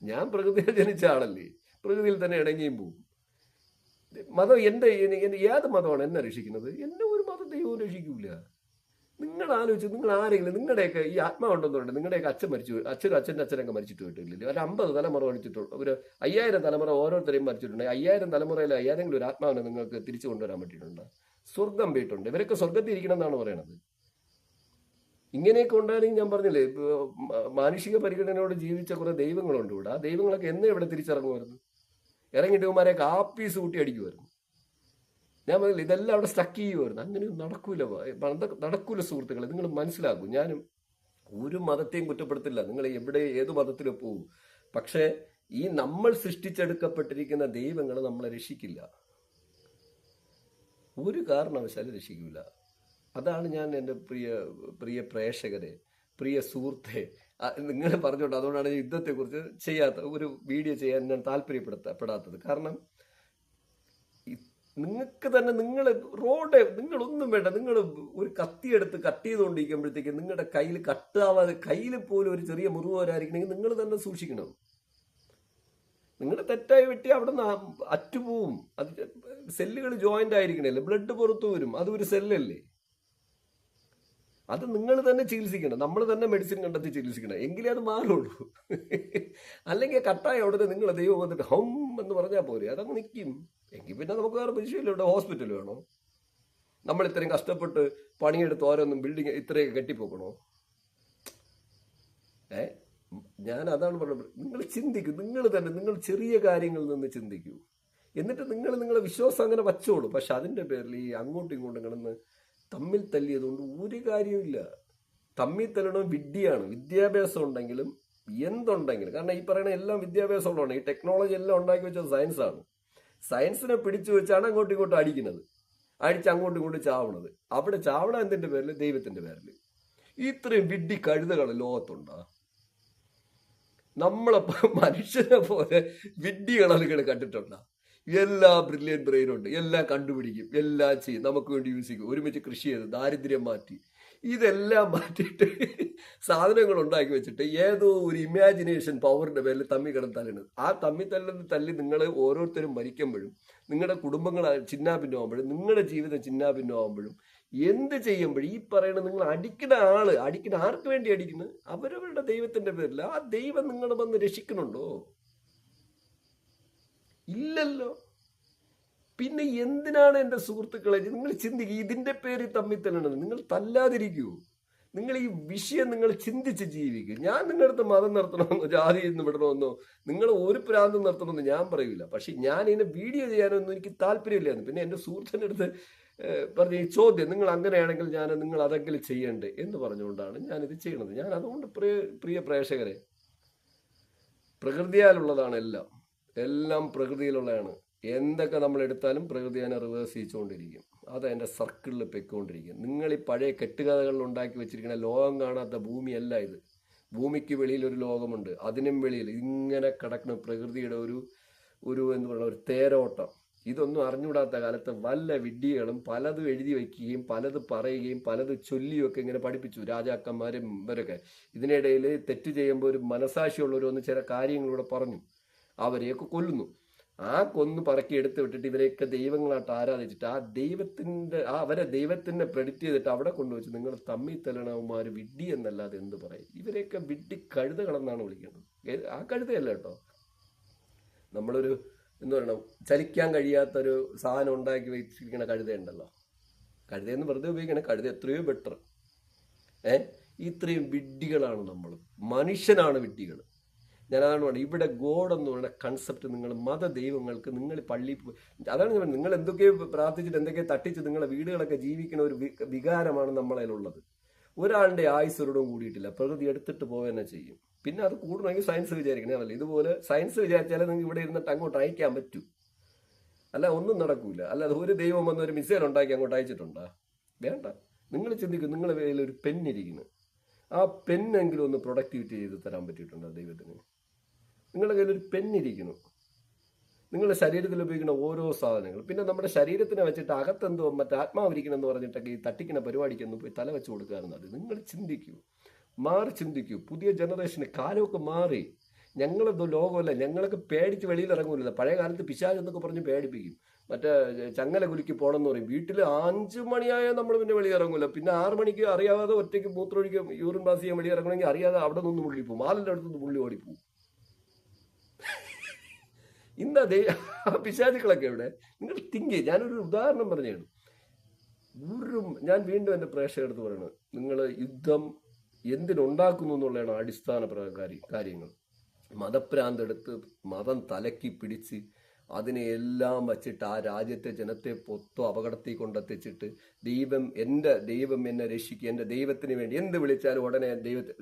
ഞാൻ പ്രകൃതിയിൽ ജനിച്ച ആളല്ലേ, പ്രകൃതിയിൽ തന്നെ ഇണങ്ങിയും പോകും. മതം എൻ്റെ ഏത് മതമാണ് എന്നെ രക്ഷിക്കുന്നത്? എന്നെ ഒരു മത ദൈവവും രക്ഷിക്കൂല. നിങ്ങൾ ആലോചിച്ച്, നിങ്ങൾ ആരെങ്കിലും നിങ്ങളുടെയൊക്കെ ഈ ആത്മാവുണ്ടെന്നുണ്ട്, നിങ്ങളുടെയൊക്കെ അച്ഛൻ മരിച്ചു, അച്ഛൻ്റെ അച്ഛനൊക്കെ മരിച്ചിട്ട് പോയിട്ടില്ല, ഒരു 50 തലമുറ മരിച്ചിട്ടുണ്ട്, ഒരു 5000 തലമുറ ഓരോരുത്തരെയും മരിച്ചിട്ടുണ്ട്. 5000 തലമുറയിൽ ഏതെങ്കിലും ഒരു ആത്മാവിനെ നിങ്ങൾക്ക് തിരിച്ചു കൊണ്ടുവരാൻ പറ്റിയിട്ടുണ്ട്? സ്വർഗം പോയിട്ടുണ്ട്. ഇവരൊക്കെ സ്വർഗത്തിൽ ഇരിക്കണം എന്നാണ് പറയണത്. ഇങ്ങനെയൊക്കെ ഉണ്ടായിരുന്നെങ്കിൽ ഞാൻ പറഞ്ഞില്ലേ, മാനുഷിക പരിഗണനയോട് ജീവിച്ച കുറെ ദൈവങ്ങളുണ്ട് ഇവിടെ. ആ ദൈവങ്ങളൊക്കെ എന്നേ ഇവിടെ തിരിച്ചിറങ്ങുമായിരുന്നു. ഇറങ്ങിയിട്ട് ഇവന്മാരെയൊക്കെ ആപ്പീസ് കൂട്ടി അടിക്കുമായിരുന്നു. ഞാൻ പറഞ്ഞില്ല, ഇതെല്ലാം അവിടെ സ്റ്റക്ക് ചെയ്യുമായിരുന്നു. അങ്ങനെയൊന്നും നടക്കൂല സുഹൃത്തുക്കളെ, നിങ്ങൾ മനസ്സിലാക്കും. ഞാനും ഒരു മതത്തെയും കുറ്റപ്പെടുത്തില്ല, നിങ്ങൾ എവിടെ ഏത് മതത്തിലും പോവും. പക്ഷേ ഈ നമ്മൾ സൃഷ്ടിച്ചെടുക്കപ്പെട്ടിരിക്കുന്ന ദൈവങ്ങൾ നമ്മളെ രക്ഷിക്കില്ല, ഒരു കാരണവശാലും രക്ഷിക്കില്ല. അതാണ് ഞാൻ എൻ്റെ പ്രിയ പ്രേക്ഷകരെ, പ്രിയ സുഹൃത്തെ, നിങ്ങൾ പറഞ്ഞോണ്ട് അതുകൊണ്ടാണ് യുദ്ധത്തെക്കുറിച്ച് ഒരു വീഡിയോ ചെയ്യാൻ ഞാൻ താല്പര്യപ്പെടാത്തത്. കാരണം നിങ്ങൾക്ക് തന്നെ നിങ്ങളൊന്നും വേണ്ട, നിങ്ങൾ ഒരു കത്തിയെടുത്ത് കട്ട് ചെയ്തുകൊണ്ടിരിക്കുമ്പോഴത്തേക്ക് നിങ്ങളുടെ കയ്യിൽ കട്ടാവാതെ, കയ്യിൽ പോലും ഒരു ചെറിയ മുറിവ് വരാതിരിക്കണമെങ്കിൽ നിങ്ങൾ തന്നെ സൂക്ഷിക്കണം. നിങ്ങൾ തെറ്റായി വെട്ടി അവിടെ നിന്ന് അറ്റുപോവും. അത് സെല്ലുകൾ ജോയിന്റ് ആയിരിക്കണല്ലേ, ബ്ലഡ് പുറത്തു വരും, അതൊരു സെല്ലല്ലേ. അത് നിങ്ങൾ തന്നെ ചികിത്സിക്കണം, നമ്മൾ തന്നെ മെഡിസിൻ കണ്ടെത്തി ചികിത്സിക്കണം, എങ്കിലേ അത് മാറുള്ളൂ. അല്ലെങ്കിൽ കട്ടായ ഉടനെ നിങ്ങൾ ദൈവം വന്നിട്ട് ഹം എന്ന് പറഞ്ഞാൽ പോരെ, അതങ്ങ് നിൽക്കും. എങ്കിൽ പിന്നെ നമുക്ക് വേറെ പരിശീലനം ഇവിടെ ഹോസ്പിറ്റൽ വേണോ? നമ്മൾ ഇത്രയും കഷ്ടപ്പെട്ട് പണിയെടുത്ത് ഓരോന്നും ബിൽഡിങ് ഇത്രയൊക്കെ കെട്ടിപ്പോക്കണോ? ഞാൻ അതാണ് പറഞ്ഞത്. നിങ്ങൾ ചിന്തിക്കും, നിങ്ങൾ ചെറിയ കാര്യങ്ങളിൽ നിന്ന് ചിന്തിക്കൂ. എന്നിട്ട് നിങ്ങളെ വിശ്വാസം അങ്ങനെ വച്ചോളൂ. പക്ഷെ അതിൻ്റെ പേരിൽ ഈ അങ്ങോട്ടും ഇങ്ങോട്ടും കിടന്ന് തമ്മിൽ തല്ലിയതുകൊണ്ട് ഒരു കാര്യമില്ല. തമ്മിൽ തല്ലണം വിഡ്ഢിയാണ്. വിദ്യാഭ്യാസം ഉണ്ടെങ്കിലും എന്തുണ്ടെങ്കിലും, കാരണം ഈ പറയുന്ന എല്ലാം വിദ്യാഭ്യാസം ഉള്ളതാണ്. ഈ ടെക്നോളജി എല്ലാം ഉണ്ടാക്കി വെച്ചത് സയൻസാണ്. സയൻസിനെ പിടിച്ചു വെച്ചാണ് അങ്ങോട്ടും ഇങ്ങോട്ടും അടിക്കുന്നത്, അടിച്ച് അങ്ങോട്ടും ഇങ്ങോട്ടും ചാവണത്. അവിടെ ചാവണ എന്തിന്റെ പേരിൽ? ദൈവത്തിന്റെ പേരിൽ. ഇത്രയും വിഡ്ഢി കഴുതകൾ ലോകത്തുണ്ടോ? നമ്മളെ മനുഷ്യനെ പോലെ വിഡ്ഢികളെ നിങ്ങൾ കണ്ടിട്ടുണ്ടോ? എല്ലാ ബ്രില്യൻ ബ്രെയിനുണ്ട്, എല്ലാം കണ്ടുപിടിക്കും, എല്ലാം ചെയ്യും, നമുക്ക് വേണ്ടി യൂസ് ചെയ്യും, ഒരുമിച്ച് കൃഷി ചെയ്ത് ദാരിദ്ര്യം മാറ്റി, ഇതെല്ലാം മാറ്റിയിട്ട് സാധനങ്ങൾ ഉണ്ടാക്കി വെച്ചിട്ട് ഏതോ ഒരു ഇമാജിനേഷൻ പവറിന്റെ പേരിൽ തമ്മി കിടന്നാലാണ്. ആ തല്ലി നിങ്ങൾ ഓരോരുത്തരും മരിക്കുമ്പോഴും, നിങ്ങളുടെ കുടുംബങ്ങൾ ചിന്നാഭിന്നമാകുമ്പോഴും, നിങ്ങളുടെ ജീവിതം ചിന്നാഭിന്നമാകുമ്പോഴും, എന്ത് ചെയ്യുമ്പോഴും ഈ പറയുന്ന നിങ്ങൾ അടിക്കുന്ന ആർക്ക് വേണ്ടി അടിക്കുന്നത്? അവരവരുടെ ദൈവത്തിന്റെ പേരിൽ. ആ ദൈവം നിങ്ങളെ വന്ന് രക്ഷിക്കണുണ്ടോ? ഇല്ലല്ലോ. പിന്നെ എന്തിനാണ് എൻ്റെ സുഹൃത്തുക്കളെ നിങ്ങൾ ചിന്തിക്കുക? ഇതിന്റെ പേര് തമ്മിൽ തല്ലണത്. നിങ്ങൾ തല്ലാതിരിക്കൂ. നിങ്ങൾ ഈ വിഷയം നിങ്ങൾ ചിന്തിച്ച് ജീവിക്കും. ഞാൻ നിങ്ങളുടെ അടുത്ത് മതം നിർത്തണമെന്നോ ജാതി എന്ന് വിടണമെന്നോ നിങ്ങൾ ഒരു പ്രാന്തം നിർത്തണമെന്ന് ഞാൻ പറയൂല. പക്ഷെ ഞാൻ ഇതിനെ വീഡിയോ ചെയ്യാനൊന്നും എനിക്ക് താല്പര്യമില്ലായിരുന്നു. പിന്നെ എൻ്റെ സുഹൃത്തിൻ്റെ അടുത്ത് പറഞ്ഞ ഈ ചോദ്യം, നിങ്ങൾ അങ്ങനെയാണെങ്കിൽ നിങ്ങൾ അതെങ്കിലും ചെയ്യണ്ടേ എന്ന് പറഞ്ഞുകൊണ്ടാണ് ഞാനിത് ചെയ്യണത്. ഞാൻ അതുകൊണ്ട് പ്രിയ പ്രേക്ഷകരെ, പ്രകൃതിയാലുള്ളതാണ് എല്ലാം പ്രകൃതിയിലുള്ളതാണ്. എന്തൊക്കെ നമ്മൾ എടുത്താലും പ്രകൃതി അതിനെ റിവേഴ്സ് ചെയ്തുകൊണ്ടിരിക്കും. അത് അതിൻ്റെ സർക്കിളിൽ പൊയ്ക്കൊണ്ടിരിക്കും. നിങ്ങൾ ഈ പഴയ കെട്ടുകഥകളിൽ ഉണ്ടാക്കി വെച്ചിരിക്കുന്ന ലോകം കാണാത്ത ഭൂമിയല്ല ഇത്. ഭൂമിക്ക് വെളിയിൽ ഒരു ലോകമുണ്ട്, അതിനും വെളിയിൽ ഇങ്ങനെ കിടക്കുന്ന പ്രകൃതിയുടെ എന്താ പറയുക, ഒരു തേരോട്ടം. ഇതൊന്നും അറിഞ്ഞുകൂടാത്ത കാലത്ത് വല്ല വിഡ്ഢികളും പലതും എഴുതി വയ്ക്കുകയും പലത് പറയുകയും പലത് ചൊല്ലിയൊക്കെ ഇങ്ങനെ പഠിപ്പിച്ചു, രാജാക്കന്മാരും ഇവരൊക്കെ. ഇതിനിടയിൽ തെറ്റ് ചെയ്യുമ്പോൾ ഒരു മനസാക്ഷിയുള്ളവരൊന്ന് ചില കാര്യങ്ങളിലൂടെ പറഞ്ഞു, അവരെയൊക്കെ കൊല്ലുന്നു. ആ കൊന്ന് പറക്കി എടുത്ത് വിട്ടിട്ട് ഇവരെയൊക്കെ ദൈവങ്ങളായിട്ട് ആരാധിച്ചിട്ട് അവരെ ദൈവത്തിനെ പ്രെഡിക്റ്റ് ചെയ്തിട്ട് അവിടെ കൊണ്ടുവച്ച് നിങ്ങൾ തമ്മിൽ തല്ലണവന്മാർ വിഡ്ഢി എന്നല്ലാതെ എന്ത് പറയും? ഇവരെയൊക്കെ വിഡ്ഢി കഴുതകളെന്നാണ് വിളിക്കുന്നത്. ആ കഴുതയല്ല കേട്ടോ, നമ്മളൊരു എന്താ പറയണം, ചലിക്കാൻ കഴിയാത്തൊരു സാധനം ഉണ്ടാക്കി വെച്ചിരിക്കുന്ന കഴുതയുണ്ടല്ലോ, കഴുതയെന്ന് വെറുതെ ഉപയോഗിക്കണേ, കഴുത എത്രയോ ബെറ്റർ. ഇത്രയും വിഡ്ഢികളാണ് നമ്മൾ. മനുഷ്യനാണ് വിഡ്ഢികൾ. ഞാനതാണ് പറയുന്നത്, ഇവിടെ ഗോഡ് എന്ന് പറയുന്ന കൺസെപ്റ്റ് നിങ്ങൾ ദൈവങ്ങൾക്ക് നിങ്ങൾ അതാണ് ഞാൻ, നിങ്ങൾ എന്തൊക്കെയോ പ്രാർത്ഥിച്ചിട്ട് എന്തൊക്കെയോ തട്ടിച്ച് നിങ്ങളെ വീടുകളൊക്കെ ജീവിക്കുന്ന ഒരു വികാരമാണ് നമ്മളതിലുള്ളത്. ഒരാളുടെ ആയുസ്സൊരിടവും കൂടിയിട്ടില്ല, പ്രകൃതി എടുത്തിട്ട് പോവുക ചെയ്യും. പിന്നെ അത് കൂടണമെങ്കിൽ സയൻസ് വിചാരിക്കണേ. അതല്ല, ഇതുപോലെ സയൻസ് വിചാരിച്ചാലേ നിങ്ങൾക്ക് ഇവിടെ ഇരുന്നിട്ട് അങ്ങോട്ട് അയക്കാൻ പറ്റൂ, അല്ല ഒന്നും നടക്കൂല. അല്ലാതെ ഒരു ദൈവം വന്ന് ഒരു മിസൈൽ ഉണ്ടാക്കി അങ്ങോട്ട് അയച്ചിട്ടുണ്ടോ? വേണ്ട. നിങ്ങൾ ചിന്തിക്കും, നിങ്ങളുടെ കയ്യിൽ ഒരു പെന്നിരിക്കുന്നു, ആ പെന്നെങ്കിലും ഒന്ന് പ്രൊഡക്ടിവിറ്റി ചെയ്ത് തരാൻ പറ്റിയിട്ടുണ്ടോ ദൈവത്തിന്? നിങ്ങളുടെ കയ്യിൽ ഒരു പെന്നിരിക്കുന്നു, നിങ്ങളുടെ ശരീരത്തിൽ ഉപയോഗിക്കുന്ന ഓരോ സാധനങ്ങൾ, പിന്നെ നമ്മുടെ ശരീരത്തിനെ വെച്ചിട്ട് അകത്തെന്തോ മറ്റേ ആത്മാവിരിക്കണം എന്ന് പറഞ്ഞിട്ടൊക്കെ ഈ തട്ടിക്കുന്ന പരിപാടിക്കൊന്നും പോയി തല വെച്ച് കൊടുക്കാറുണ്ട്. നിങ്ങൾ ചിന്തിക്കൂ, മാറി ചിന്തിക്കൂ. പുതിയ ജനറേഷന് കാലമൊക്കെ മാറി. ഞങ്ങളെന്തോ ലോകമല്ല, ഞങ്ങളൊക്കെ പേടിച്ച് വെളിയിൽ ഇറങ്ങൂല. പഴയ കാലത്ത് പിശാച് എന്നൊക്കെ പറഞ്ഞ് പേടിപ്പിക്കും. മറ്റേ ചങ്ങല കുലുക്കി പോകണമെന്ന് പറയും. വീട്ടിൽ 5 മണിയായാൽ നമ്മൾ പിന്നെ വെളിയിൽ ഇറങ്ങൂല. പിന്നെ 6 മണിക്ക് അറിയാതെ ഒറ്റയ്ക്ക് മൂത്രമൊഴിക്കും, യൂറിൻ പാസ് ചെയ്യാൻ വെളിയിൽ ഇറങ്ങണമെങ്കിൽ അറിയാതെ അവിടെ നിന്ന് മുള്ളി പോകും, മാലിൻ്റെ അടുത്ത് നിന്ന് മുള്ളി ഓടിപ്പോവും. ഇന്നതേ പിശാചുക്കളൊക്കെ എവിടെ? നിങ്ങൾ തിങ്ക്. ഞാനൊരു ഉദാഹരണം പറഞ്ഞാണ്. ഞാൻ വീണ്ടും എൻ്റെ പ്രേക്ഷകർക്ക് പറയുന്നത്, നിങ്ങൾ യുദ്ധം എന്തിനുണ്ടാക്കുന്നു എന്നുള്ളതാണ് അടിസ്ഥാന കാര്യങ്ങൾ. മതഭ്രാന്തെടുത്ത് മതം തലക്കി പിടിച്ച് അതിനെ എല്ലാം വച്ചിട്ട് ആ രാജ്യത്തെ ജനത്തെ അപകടത്തിൽ കൊണ്ടെത്തിച്ചിട്ട് ദൈവം എന്നെ രക്ഷിക്കുക, എൻ്റെ ദൈവത്തിന് വേണ്ടി എന്ത് വിളിച്ചാലും ഉടനെ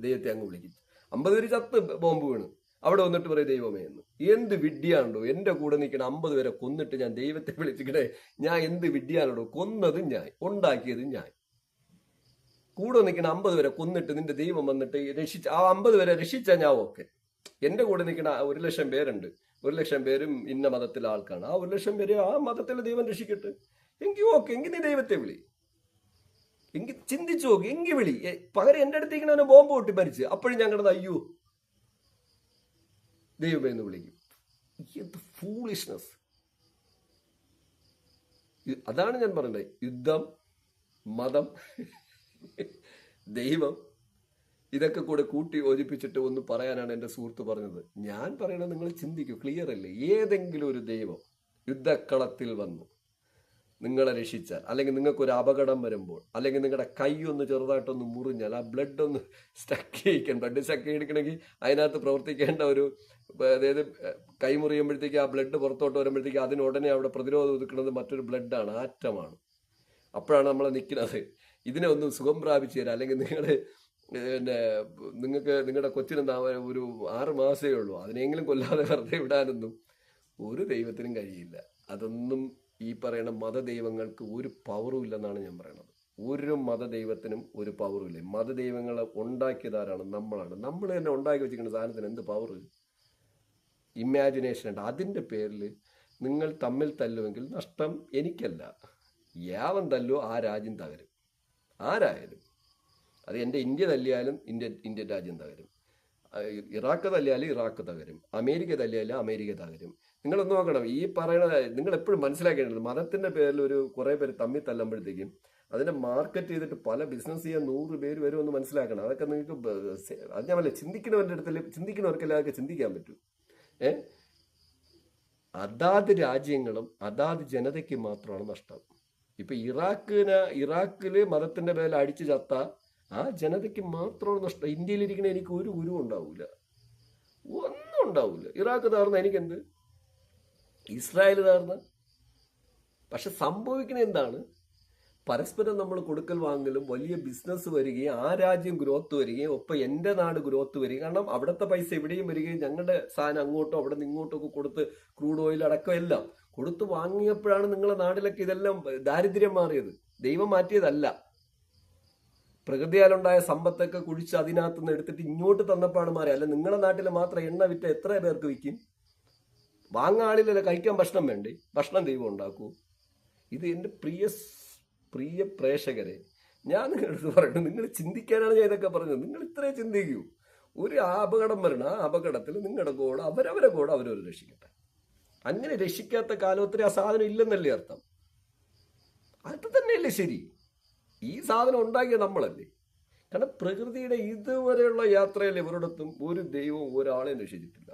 ദൈവത്തെ അങ്ങ് വിളിക്കും. 50 പേര് ചത്ത് ബോംബ് വീണ് അവിടെ വന്നിട്ട് പറയും ദൈവമേ എന്ന്. എന്ത് വിഡ്ഢിയാണോ? എൻ്റെ കൂടെ നിൽക്കണ 50 പേരെ കൊന്നിട്ട് ഞാൻ ദൈവത്തെ വിളിച്ചിക്കണേ, ഞാൻ എന്ത് വിഡ്ഢിയാണോ? കൊന്നതും ഞാൻ, ഉണ്ടാക്കിയതും ഞാൻ. കൂടെ നിൽക്കണ 50 പേരെ കൊന്നിട്ട് നിന്റെ ദൈവം വന്നിട്ട് രക്ഷിച്ച ആ 50 പേരെ രക്ഷിച്ചാൽ ഞാൻ ഓക്കെ. എൻ്റെ കൂടെ നിൽക്കണ 1,00,000 പേരുണ്ട്, 1,00,000 പേരും ഇന്ന മതത്തിലെ ആൾക്കാണ്. ആ 1,00,000 പേര് ആ മതത്തിലെ ദൈവം രക്ഷിക്കട്ടെ, എങ്കിൽ ഓക്കെ. എങ്കിൽ നീ ദൈവത്തെ വിളി, എങ്കിൽ ചിന്തിച്ചു നോക്കി, എങ്കിൽ വിളി. പകരം എൻ്റെ അടുത്തേക്കണവനെ ബോംബ് പൊട്ടി മരിച്ച് അപ്പോഴും ഞാൻ കിടന്ന് അയ്യോ ദൈവമേ എന്ന് വിളിക്കും. എന്ത് ഫൂളിഷ്നെസ്! അതാണ് ഞാൻ പറഞ്ഞത്. യുദ്ധം, മതം, ദൈവം, ഇതൊക്കെ കൂടെ കൂട്ടി യോജിപ്പിച്ചിട്ട് ഒന്ന് പറയാനാണ് എൻ്റെ സുഹൃത്ത് പറഞ്ഞത്. ഞാൻ പറയണത് നിങ്ങൾ ചിന്തിക്കൂ. ക്ലിയർ അല്ലേ? ഏതെങ്കിലും ഒരു ദൈവം യുദ്ധക്കളത്തിൽ വന്നു നിങ്ങളെ രക്ഷിച്ചാൽ, അല്ലെങ്കിൽ നിങ്ങൾക്കൊരു അപകടം വരുമ്പോൾ, അല്ലെങ്കിൽ നിങ്ങളുടെ കൈ ഒന്ന് ചെറുതായിട്ടൊന്ന് മുറിഞ്ഞാൽ, ആ ബ്ലഡ് ഒന്ന് സ്റ്റക്ക് ചെയ്യിക്കാൻ, ബ്ലഡ് സ്റ്റക്ക് ചെയ്യിക്കണമെങ്കിൽ അതിനകത്ത് പ്രവർത്തിക്കേണ്ട ഒരു, അതായത് കൈ മുറിയുമ്പോഴത്തേക്ക് ആ ബ്ലഡ് പുറത്തോട്ട് വരുമ്പോഴത്തേക്ക് അതിനുടനെ അവിടെ പ്രതിരോധം ഒതുക്കുന്നത് മറ്റൊരു ബ്ലഡാണ്, ആറ്റമാണ്. അപ്പോഴാണ് നമ്മൾ നിൽക്കുന്നത്. ഇതിനെ ഒന്ന് സുഖം പ്രാപിച്ചു തരാം, അല്ലെങ്കിൽ നിങ്ങളുടെ കൊച്ചിന് ഒരു 6 മാസമേ ഉള്ളൂ, അതിനെങ്കിലും കൊല്ലാതെ വെറുതെ വിടാനൊന്നും ഒരു ദൈവത്തിനും കഴിയില്ല. അതൊന്നും ഈ പറയുന്ന മതദൈവങ്ങൾക്ക് ഒരു പവറും ഇല്ലെന്നാണ് ഞാൻ പറയുന്നത്. ഒരു മതദൈവത്തിനും ഒരു പവറും ഇല്ല. മതദൈവങ്ങളെ ഉണ്ടാക്കിയതാരാണ്? നമ്മളാണ്. നമ്മൾ തന്നെ ഉണ്ടാക്കി വെച്ചിരിക്കുന്ന സാധനത്തിന് എന്ത് പവർ? ഇമാജിനേഷൻ ഉണ്ട്. അതിൻ്റെ പേരിൽ നിങ്ങൾ തമ്മിൽ തല്ലുമെങ്കിൽ നഷ്ടം എനിക്കല്ല. യാവൻ തല്ലോ ആ രാജ്യം തകരും, ആരായാലും. അത് എൻ്റെ ഇന്ത്യ തല്ലിയാലും ഇന്ത്യൻ രാജ്യം തകരും, ഇറാഖ് തല്ലിയാലും ഇറാഖ് തകരും, അമേരിക്ക തല്ലിയാലും അമേരിക്ക തകരും. നിങ്ങളൊന്ന് നോക്കണം. ഈ പറയുന്നത് നിങ്ങൾ എപ്പോഴും മനസ്സിലാക്കേണ്ടത്, മതത്തിൻ്റെ പേരിൽ കുറേ പേര് തമ്മിൽ തല്ലുമ്പോഴത്തേക്കും അതിനെ മാർക്കറ്റ് ചെയ്തിട്ട് പല ബിസിനസ് ചെയ്യാൻ 100 പേര് വരുമെന്ന് മനസ്സിലാക്കണം. അതൊക്കെ നിങ്ങൾക്ക് അത് ഞാൻ പറയില്ല, ചിന്തിക്കുന്നവർക്കെല്ലാം അതൊക്കെ ചിന്തിക്കാൻ പറ്റൂ. അതാത് രാജ്യങ്ങളും അതാത് ജനതയ്ക്ക് മാത്രമാണ് നഷ്ടം. ഇപ്പം ഇറാഖില് മതത്തിൻ്റെ പേരിൽ അടിച്ചു ചത്ത ആ ജനതയ്ക്ക് മാത്രമാണ് നഷ്ടം. ഇന്ത്യയിലിരിക്കുന്ന എനിക്ക് ഒരു ഗുരു ഉണ്ടാവില്ല, ഒന്നും ഉണ്ടാവില്ല. ഇറാഖ് തകർന്ന എനിക്കെന്ത്? ഇസ്രായേൽ തകർന്ന. പക്ഷെ സംഭവിക്കുന്നത് എന്താണ്? പരസ്പരം നമ്മൾ കൊടുക്കൽ വാങ്ങലും വലിയ ബിസിനസ് വരികയും ആ രാജ്യം ഗ്രോത്ത് വരികയും ഒപ്പം എൻ്റെ നാട് ഗ്രോത്ത് വരികയും. കാരണം അവിടുത്തെ പൈസ ഇവിടെയും വരികയും ഞങ്ങളുടെ സാധനം അങ്ങോട്ടോ അവിടെ നിന്ന് ഇങ്ങോട്ടൊക്കെ കൊടുത്ത് ക്രൂഡ് ഓയിൽ അടക്കം എല്ലാം കൊടുത്ത് വാങ്ങിയപ്പോഴാണ് നിങ്ങളുടെ നാട്ടിലൊക്കെ ഇതെല്ലാം ദാരിദ്ര്യം മാറിയത്. ദൈവം മാറ്റിയതല്ല. പ്രകൃതിയാലുണ്ടായ സമ്പത്തൊക്കെ കുഴിച്ച് അതിനകത്ത് നിന്ന് എടുത്തിട്ട് ഇങ്ങോട്ട് തന്നപ്പോഴാണ് മാറി. അല്ല നിങ്ങളുടെ നാട്ടിൽ മാത്രം എണ്ണ വിറ്റ് എത്ര പേർക്ക് വിൽക്കും? വാങ്ങാൻ ആളില്ലല്ലോ, കഴിക്കാൻ ഭക്ഷണം വേണ്ടേ? ഭക്ഷണം ദൈവം ഉണ്ടാക്കൂ. ഇത് എൻ്റെ പ്രിയ പ്രേക്ഷകരെ, ഞാൻ നിങ്ങളടുത്ത് പറയുന്നത്, നിങ്ങൾ ചിന്തിക്കാനാണ് ഞാൻ ഇതൊക്കെ പറഞ്ഞത്. നിങ്ങൾ ഇത്രേ ചിന്തിക്കൂ. ഒരു അപകടം വരണം, ആ അപകടത്തിൽ നിങ്ങളുടെ കൂടെ അവരവരെ കൂടെ അവരവർ രക്ഷിക്കട്ടെ. അങ്ങനെ രക്ഷിക്കാത്ത കാലത്തിൽ ആ സാധനം ഇല്ലെന്നല്ലേ അർത്ഥം? അത് തന്നെയല്ലേ ശരി? ഈ സാധനം ഉണ്ടാക്കിയ നമ്മളല്ലേ? കാരണം പ്രകൃതിയുടെ ഇതുവരെയുള്ള യാത്രയിൽ ഇവരോടൊത്തും ഒരു ദൈവവും ഒരാളെയും രക്ഷിച്ചിട്ടില്ല.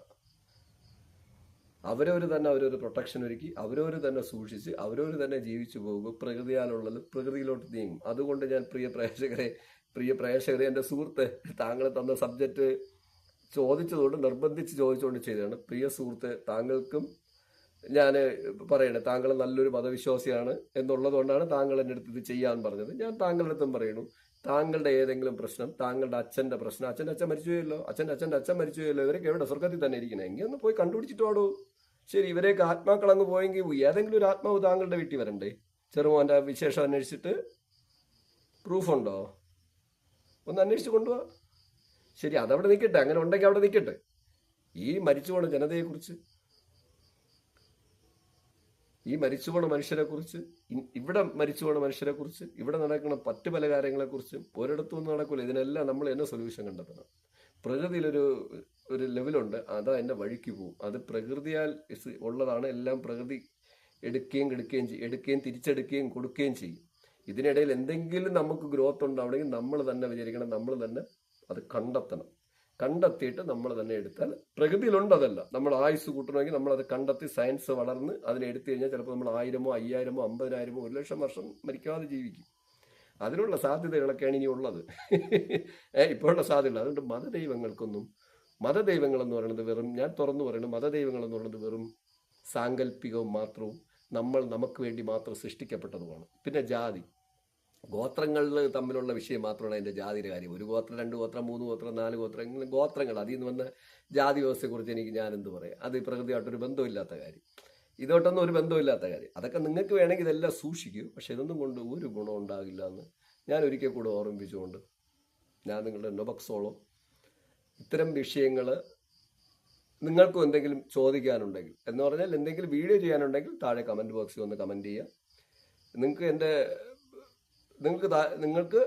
അവരവർ തന്നെ അവരൊരു പ്രൊട്ടക്ഷൻ ഒരുക്കി, അവരവർ തന്നെ സൂക്ഷിച്ച്, അവരവർ തന്നെ ജീവിച്ചു പോകും. പ്രകൃതിയാലുള്ളത് പ്രകൃതിയിലോട്ട് നീങ്ങും. അതുകൊണ്ട് ഞാൻ പ്രിയ പ്രേക്ഷകരെ എൻ്റെ സുഹൃത്ത് താങ്കൾ തന്ന സബ്ജക്റ്റ് ചോദിച്ചതുകൊണ്ട് നിർബന്ധിച്ച് ചോദിച്ചുകൊണ്ട് ചെയ്തതാണ്. പ്രിയ സുഹൃത്ത്, താങ്കൾക്കും ഞാൻ പറയണേ, താങ്കൾ നല്ലൊരു മതവിശ്വാസിയാണ് എന്നുള്ളതുകൊണ്ടാണ് താങ്കൾ എൻ്റെ അടുത്ത് ഇത് ചെയ്യാൻ പറഞ്ഞത്. ഞാൻ താങ്കളുടെ അടുത്തും പറയുന്നു, താങ്കളുടെ ഏതെങ്കിലും പ്രശ്നം, താങ്കളുടെ അച്ഛൻ്റെ പ്രശ്നം, അച്ഛൻ്റെ അച്ഛൻ മരിച്ചുപോയല്ലോ, അച്ഛൻ്റെ അച്ഛൻ മരിച്ചുപോയല്ലോ, ഇവരൊക്കെ എവിടെ? സ്വർഗത്തിൽ തന്നെ ഇരിക്കണേ. എങ്കിൽ ഒന്ന് പോയി കണ്ടുപിടിച്ചിട്ട് പാടൂ. ശരി, ഇവരെയൊക്കെ ആത്മാക്കൾ അങ്ങ് പോയെങ്കിൽ ഏതെങ്കിലും ഒരു ആത്മാവ് താങ്കളുടെ വീട്ടിൽ വരണ്ടേ? ചെറുമോൻ്റെ വിശേഷം അന്വേഷിച്ചിട്ട് പ്രൂഫുണ്ടോ? ഒന്ന് അന്വേഷിച്ച് കൊണ്ടുപോവാ. ശരി, അതവിടെ നിൽക്കട്ടെ. അങ്ങനെ ഉണ്ടെങ്കിൽ അവിടെ നിൽക്കട്ടെ. ഈ മരിച്ചു പോണ ജനതയെക്കുറിച്ച് ഈ മരിച്ചുപോണ മനുഷ്യരെക്കുറിച്ച്, ഇവിടെ മരിച്ചുപോണ മനുഷ്യരെക്കുറിച്ച്, ഇവിടെ നടക്കുന്ന മറ്റു പല കാര്യങ്ങളെക്കുറിച്ചും ഒരിടത്തും ഒന്നും നടക്കില്ല. ഇതിനെല്ലാം നമ്മൾ തന്നെ സൊല്യൂഷൻ കണ്ടെത്തണം. പ്രകൃതിയിലൊരു ലെവലുണ്ട്, അതാ എൻ്റെ വഴിക്ക് പോകും. അത് പ്രകൃതിയാൽ ഉള്ളതാണ്. എല്ലാം പ്രകൃതി എടുക്കുകയും തിരിച്ചെടുക്കുകയും കൊടുക്കുകയും ചെയ്യും. ഇതിനിടയിൽ എന്തെങ്കിലും നമുക്ക് ഗ്രോത്ത് ഉണ്ടാവണമെങ്കിൽ നമ്മൾ തന്നെ വിചാരിക്കണം, നമ്മൾ തന്നെ അത് കണ്ടെത്തിയിട്ട് നമ്മൾ തന്നെ എടുത്താൽ പ്രകൃതിയിലുണ്ട്. അതല്ല നമ്മൾ ആയുസ് കൂട്ടണമെങ്കിൽ നമ്മളത് കണ്ടെത്തി സയൻസ് വളർന്ന് അതിനെ എടുത്തു കഴിഞ്ഞാൽ ചിലപ്പോൾ നമ്മൾ 1000-ഓ 5000-ഓ 50,000-ഓ 1,00,000 വർഷം മരിക്കാതെ ജീവിക്കും. അതിനുള്ള സാധ്യതകളൊക്കെയാണ് ഇനി ഉള്ളത്. ഇപ്പോഴുള്ള സാധ്യതകൾ. അതുകൊണ്ട് മതദൈവങ്ങൾ എന്ന് പറയുന്നത് വെറും, ഞാൻ തുറന്നു പറയുന്നത്, മതദൈവങ്ങൾ എന്ന് പറയുന്നത് വെറും സാങ്കല്പികവും മാത്രവും നമുക്ക് വേണ്ടി മാത്രം സൃഷ്ടിക്കപ്പെട്ടതുമാണ്. പിന്നെ ജാതി, ഗോത്രങ്ങളിൽ തമ്മിലുള്ള വിഷയം മാത്രമാണ് അതിൻ്റെ ജാതിയുടെ കാര്യം. 1 ഗോത്രം, 2 ഗോത്രം, 3 ഗോത്രം, 4 ഗോത്രം, ഇങ്ങനെ ഗോത്രങ്ങൾ. അതിൽ നിന്ന് വന്ന ജാതി വ്യവസ്ഥയെക്കുറിച്ച് ഞാനെന്ത് പറയാം? അത് പ്രകൃതിയായിട്ടൊരു ബന്ധമില്ലാത്ത കാര്യം, ഇതോട്ടൊന്നും ഒരു ബന്ധമില്ലാത്ത കാര്യം. അതൊക്കെ നിങ്ങൾക്ക് വേണമെങ്കിൽ ഇതെല്ലാം സൂക്ഷിക്കൂ. പക്ഷെ ഇതൊന്നും കൊണ്ട് ഒരു ഗുണം ഉണ്ടാകില്ല എന്ന് ഞാൻ ഒരിക്കൽ കൂടെ ഓർമ്മിപ്പിച്ചുകൊണ്ട് ഞാൻ നിങ്ങളുടെ നൊബക് സോളോ. ഇത്തരം വിഷയങ്ങൾ നിങ്ങൾക്കും എന്തെങ്കിലും ചോദിക്കാനുണ്ടെങ്കിൽ, എന്ന് പറഞ്ഞാൽ എന്തെങ്കിലും വീഡിയോ ചെയ്യാനുണ്ടെങ്കിൽ താഴെ കമൻറ്റ് ബോക്സിൽ ഒന്ന് കമൻറ്റ് ചെയ്യുക. നിങ്ങൾക്ക്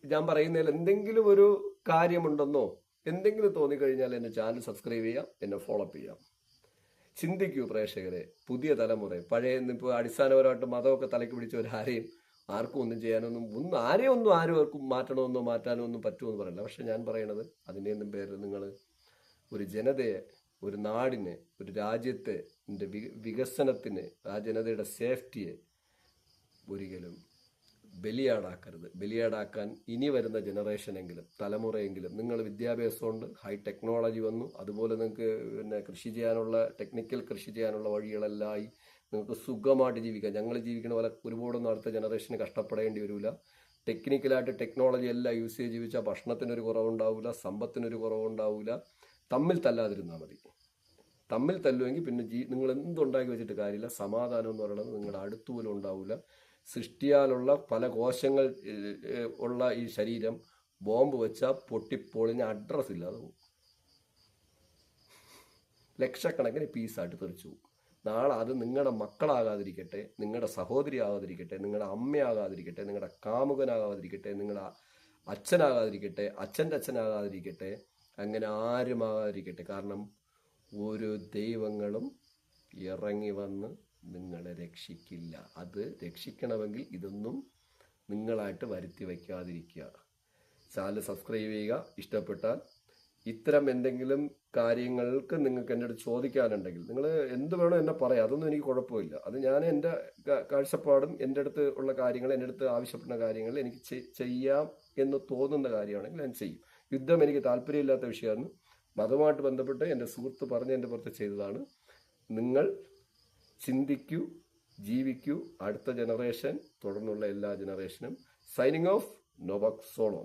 ഞാൻ പറയുന്നതിൽ എന്തെങ്കിലും ഒരു കാര്യമുണ്ടെന്നോ എന്തെങ്കിലും തോന്നിക്കഴിഞ്ഞാൽ എൻ്റെ ചാനൽ സബ്സ്ക്രൈബ് ചെയ്യാം, എന്നെ ഫോളോ അപ്പ് ചെയ്യാം. ചിന്തിക്കൂ പ്രേക്ഷകരെ, പുതിയ തലമുറ. പഴയ ഇപ്പോൾ അടിസ്ഥാനപരമായിട്ട് മതമൊക്കെ തലയ്ക്ക് പിടിച്ചവരാരെയും ആർക്കും ഒന്നും ചെയ്യാനൊന്നും ആരും മാറ്റണമെന്നോ മാറ്റാനോ ഒന്നും പറ്റുമെന്ന് പറയില്ല. പക്ഷെ ഞാൻ പറയണത്, അതിൻ്റെയൊന്നും പേരിൽ നിങ്ങൾ ഒരു ജനതയെ, ഒരു നാടിനെ, ഒരു രാജ്യത്തെ വികസനത്തിന്, ആ ജനതയുടെ സേഫ്റ്റിയെ ഒരിക്കലും ബലിയാടാക്കാൻ ഇനി വരുന്ന ജനറേഷനെങ്കിലും, തലമുറയെങ്കിലും, നിങ്ങൾ വിദ്യാഭ്യാസമുണ്ട്, ഹൈ ടെക്നോളജി വന്നു, അതുപോലെ നിങ്ങൾക്ക് ടെക്നിക്കൽ കൃഷി ചെയ്യാനുള്ള വഴികളെല്ലാം നിങ്ങൾക്ക് സുഖമായിട്ട് ജീവിക്കാം. ഞങ്ങൾ ജീവിക്കുന്ന പോലെ ഒരുപാടൊന്നും അടുത്ത ജനറേഷന് കഷ്ടപ്പെടേണ്ടി വരില്ല. ടെക്നിക്കലായിട്ട് ടെക്നോളജി എല്ലാം യൂസ് ചെയ്ത് ജീവിച്ചാൽ ഭക്ഷണത്തിനൊരു കുറവുണ്ടാവില്ല, സമ്പത്തിനൊരു കുറവുണ്ടാവില്ല. തമ്മിൽ തല്ലാതിരുന്നാൽ മതി. തമ്മിൽ തല്ലുമെങ്കിൽ പിന്നെ നിങ്ങൾ എന്തുണ്ടാക്കി വെച്ചിട്ട് കാര്യമില്ല. സമാധാനം എന്ന് പറയുന്നത് നിങ്ങളുടെ അടുത്തുപോലും ഉണ്ടാവില്ല. സൃഷ്ടിയാലുള്ള പല കോശങ്ങൾ ഉള്ള ഈ ശരീരം ബോംബ് വെച്ചാൽ പൊട്ടിപ്പൊളിഞ്ഞ് അഡ്രസ് ഇല്ലാതെ പോകും. ലക്ഷക്കണക്കിന് പീസായിട്ട് തെറിച്ചു പോകും. നാളെ അത് നിങ്ങളുടെ മക്കളാകാതിരിക്കട്ടെ, നിങ്ങളുടെ സഹോദരി ആകാതിരിക്കട്ടെ, നിങ്ങളുടെ അമ്മയാകാതിരിക്കട്ടെ, നിങ്ങളുടെ കാമുകനാകാതിരിക്കട്ടെ, നിങ്ങളുടെ അച്ഛനാകാതിരിക്കട്ടെ, അച്ഛൻ്റെ അച്ഛനാകാതിരിക്കട്ടെ, അങ്ങനെ ആരുമാകാതിരിക്കട്ടെ. കാരണം ഒരു ദൈവങ്ങളും ഇറങ്ങി വന്ന് നിങ്ങളെ രക്ഷിക്കില്ല. അത് രക്ഷിക്കണമെങ്കിൽ ഇതൊന്നും നിങ്ങളായിട്ട് വരുത്തി വയ്ക്കാതിരിക്കുക. ചാനൽ സബ്സ്ക്രൈബ് ചെയ്യുക. ഇഷ്ടപ്പെട്ടാൽ ഇത്തരം എന്തെങ്കിലും കാര്യങ്ങൾക്ക് നിങ്ങൾക്ക് എൻ്റെ അടുത്ത് ചോദിക്കാനുണ്ടെങ്കിൽ നിങ്ങൾ എന്ത് വേണോ എന്നെ പറയാം. അതൊന്നും എനിക്ക് കുഴപ്പമില്ല. അത് ഞാൻ എൻ്റെ കാഴ്ചപ്പാടും എൻ്റെ അടുത്ത് ഉള്ള കാര്യങ്ങൾ, എൻ്റെ അടുത്ത് ആവശ്യപ്പെടുന്ന കാര്യങ്ങൾ എനിക്ക് ചെയ്യാം എന്ന് തോന്നുന്ന കാര്യമാണെങ്കിൽ ഞാൻ ചെയ്യും. യുദ്ധം എനിക്ക് താല്പര്യമില്ലാത്ത വിഷയമാണ്. മതവുമായിട്ട് ബന്ധപ്പെട്ട് എൻ്റെ സുഹൃത്ത് പറഞ്ഞ് എൻ്റെ പുറത്ത് ചെയ്തതാണ്. നിങ്ങൾ ചിന്തിക്കൂ, ജീവിക്കൂ. അടുത്ത ജനറേഷൻ, തുടർന്നുള്ള എല്ലാ ജനറേഷനും. സൈനിങ് ഓഫ്, നൊബക് സോളോ.